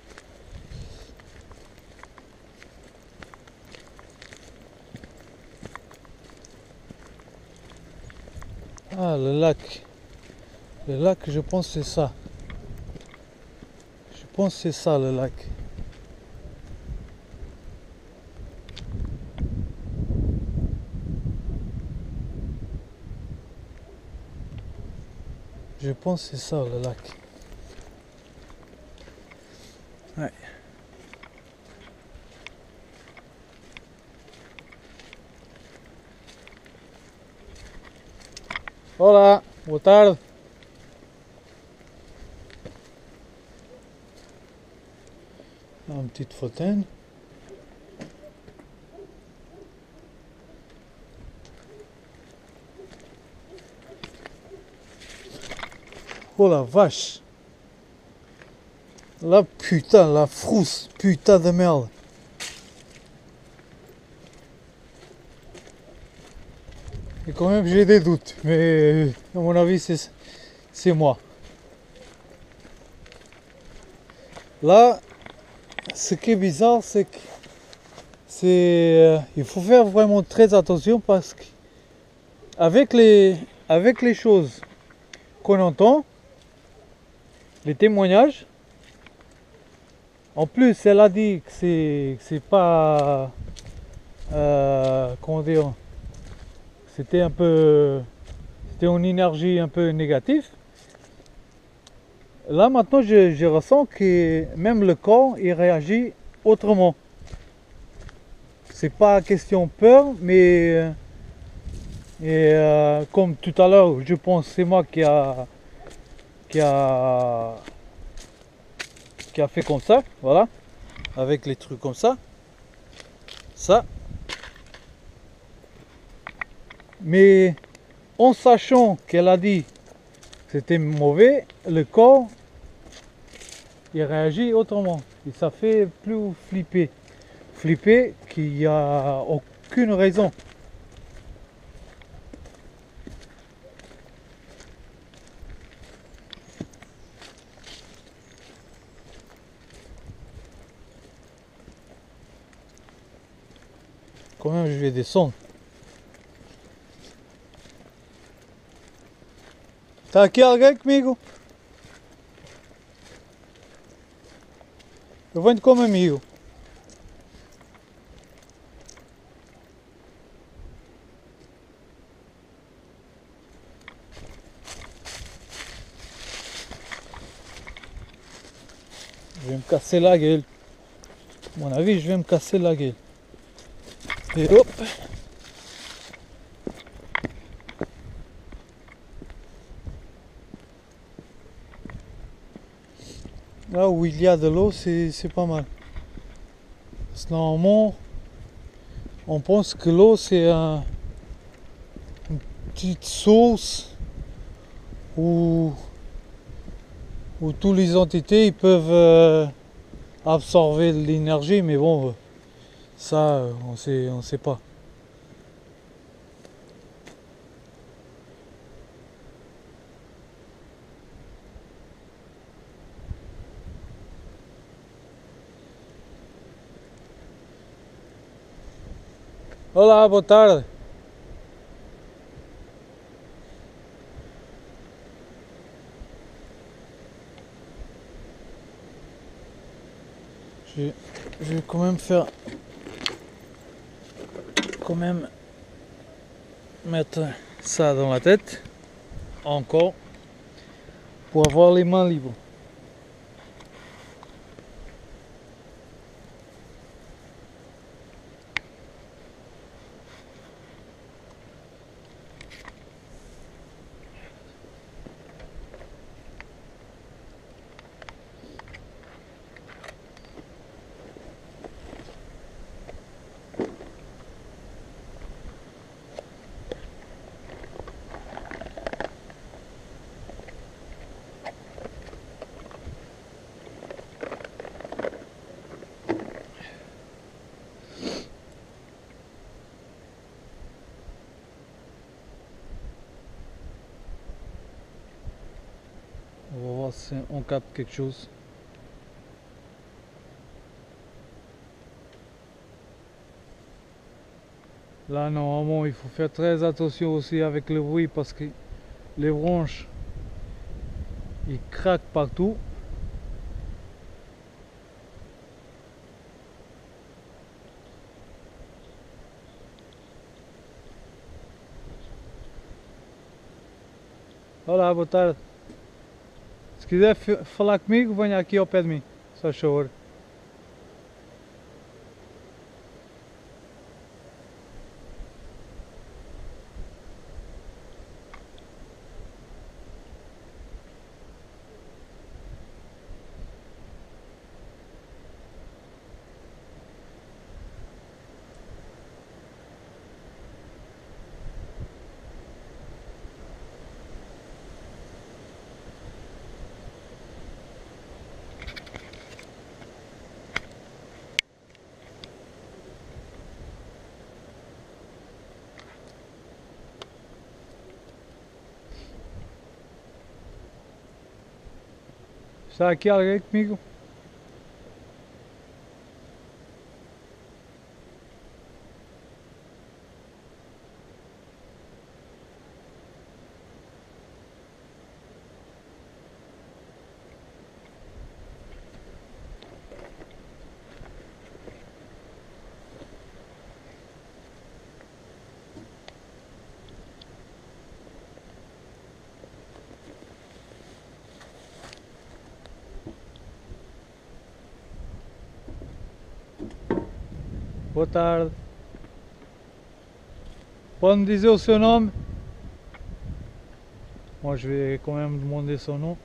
Ah, le lac. Le lac, je pense, c'est ça. pense que c'est ça le lac. Je pense que c'est ça le lac. Ouais. Olá, boa tarde. Uma petite fontaine. Oh la vache. Là putain, la frousse, putain de merde. Et quand même j'ai des doutes, mais à mon avis c'est moi. Là, ce qui est bizarre, c'est que il faut faire vraiment très attention parce que avec les choses qu'on entend, les témoignages, en plus elle a dit que c'est pas comment dire, c'était une énergie un peu négative. Là maintenant je ressens que même le corps il réagit autrement. C'est pas question peur, mais comme tout à l'heure, je pense que c'est moi qui a fait comme ça, voilà, avec les trucs comme ça. Mais en sachant qu'elle a dit que c'était mauvais, le corps il réagit autrement. Et ça fait plus flipper. Flipper qu'il n'y a aucune raison. Quand même, je vais descendre. Tá aqui alguém comigo? Eu venho como amigo. Je vais me casser la gueule. À mon avis, je vais me casser la gueule. Et hop. Là où il y a de l'eau, c'est pas mal. Parce que normalement, on pense que l'eau c'est une petite source où toutes les entités ils peuvent absorber de l'énergie, mais bon, ça on sait pas. Olá, boa tarde. Je vais quand même mettre ça dans la tête encore pour avoir les mains libres. On va voir si on capte quelque chose. Là normalement il faut faire très attention aussi avec le bruit parce que les branches ils craquent partout. Olá, boa tarde. Se quiser falar comigo, venha aqui ao pé de mim, só favor. Está aqui alguém comigo? Boa tarde. Pode-me dizer o seu nome? Vamos ver como é que me mandei seu nome.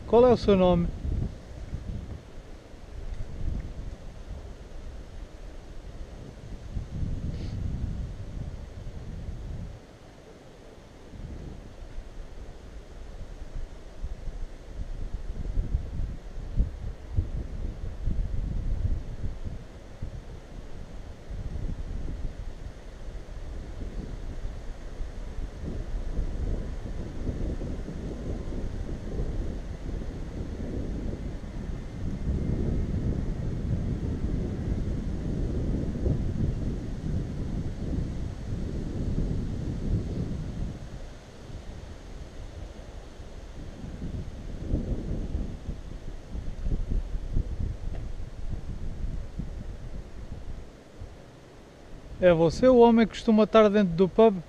Qual é o seu nome? É você o homem que costuma estar dentro do pub?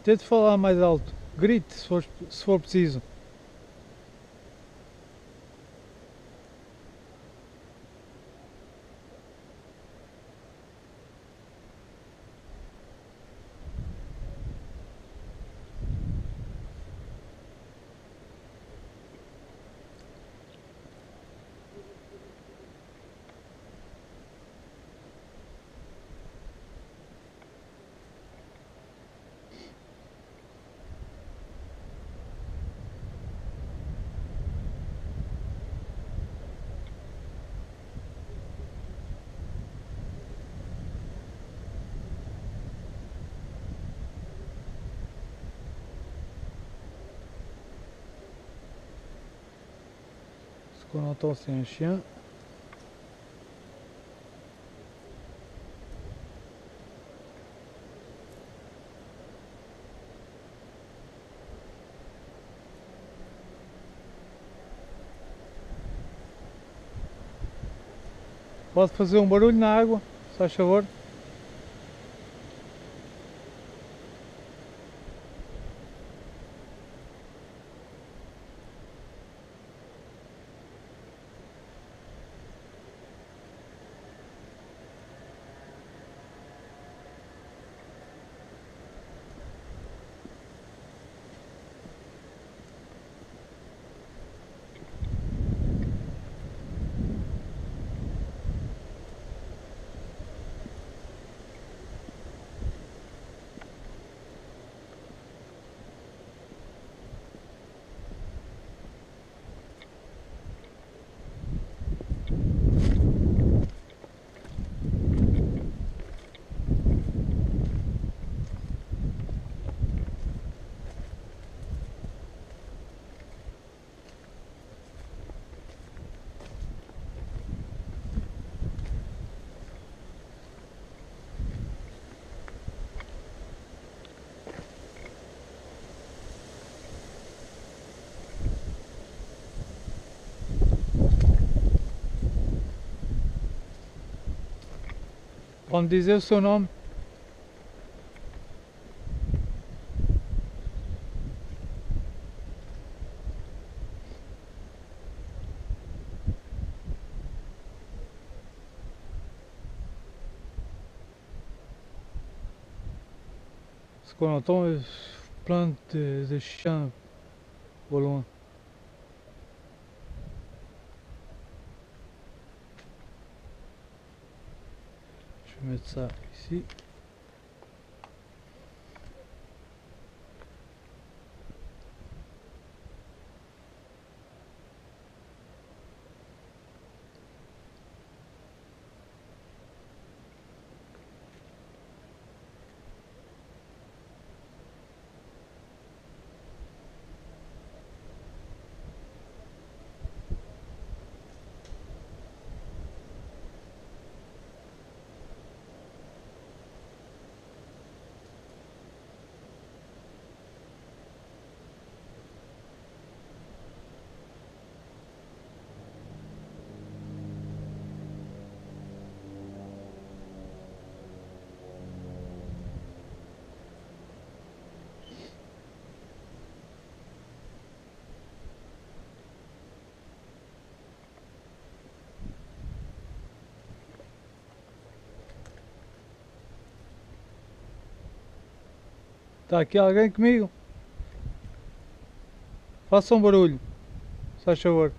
Tente falar mais alto. Grite se for preciso. Qu'on entend, c'est un chien. Pode fazer um barulho na água, se faz favor. On me disait son nom. Ce qu'on entend, plein de chiens au loin. Je vais mettre ça ici. Tá aqui alguém comigo? Faça um barulho, se faz favor.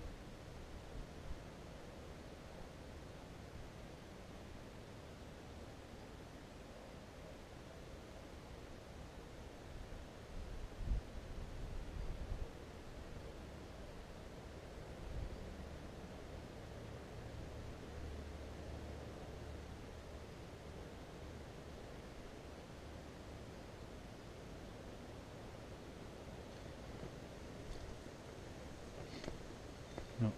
Não.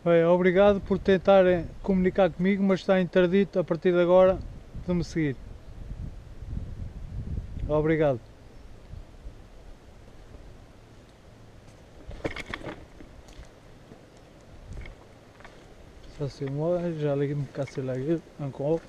Bem, obrigado por tentarem comunicar comigo, mas está interdito a partir de agora de me seguir. Obrigado. Ça c'est moi, j'allais me casser la gueule encore.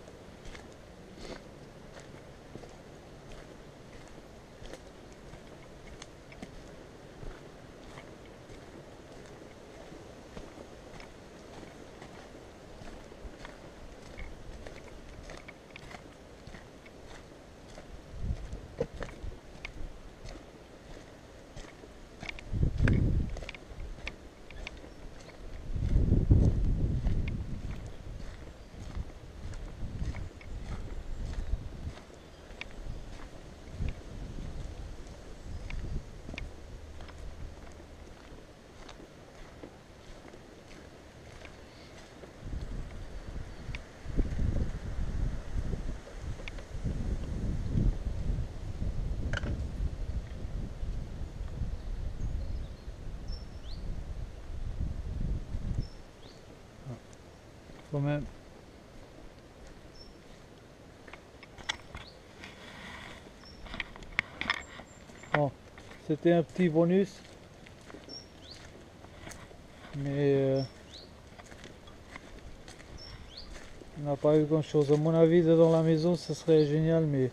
Quand même. Bon, c'était un petit bonus, mais on n'a pas eu grand chose. À mon avis, dans la maison, ce serait génial, mais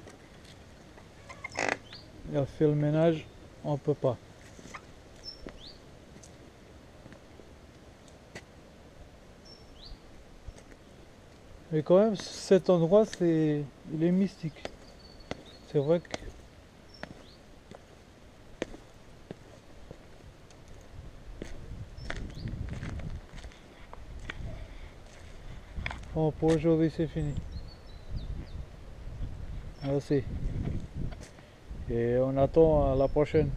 il a fait le ménage, on peut pas. Mais quand même, cet endroit, il est mystique. C'est vrai que... Bon, pour aujourd'hui, c'est fini. Merci. Et on attend la prochaine.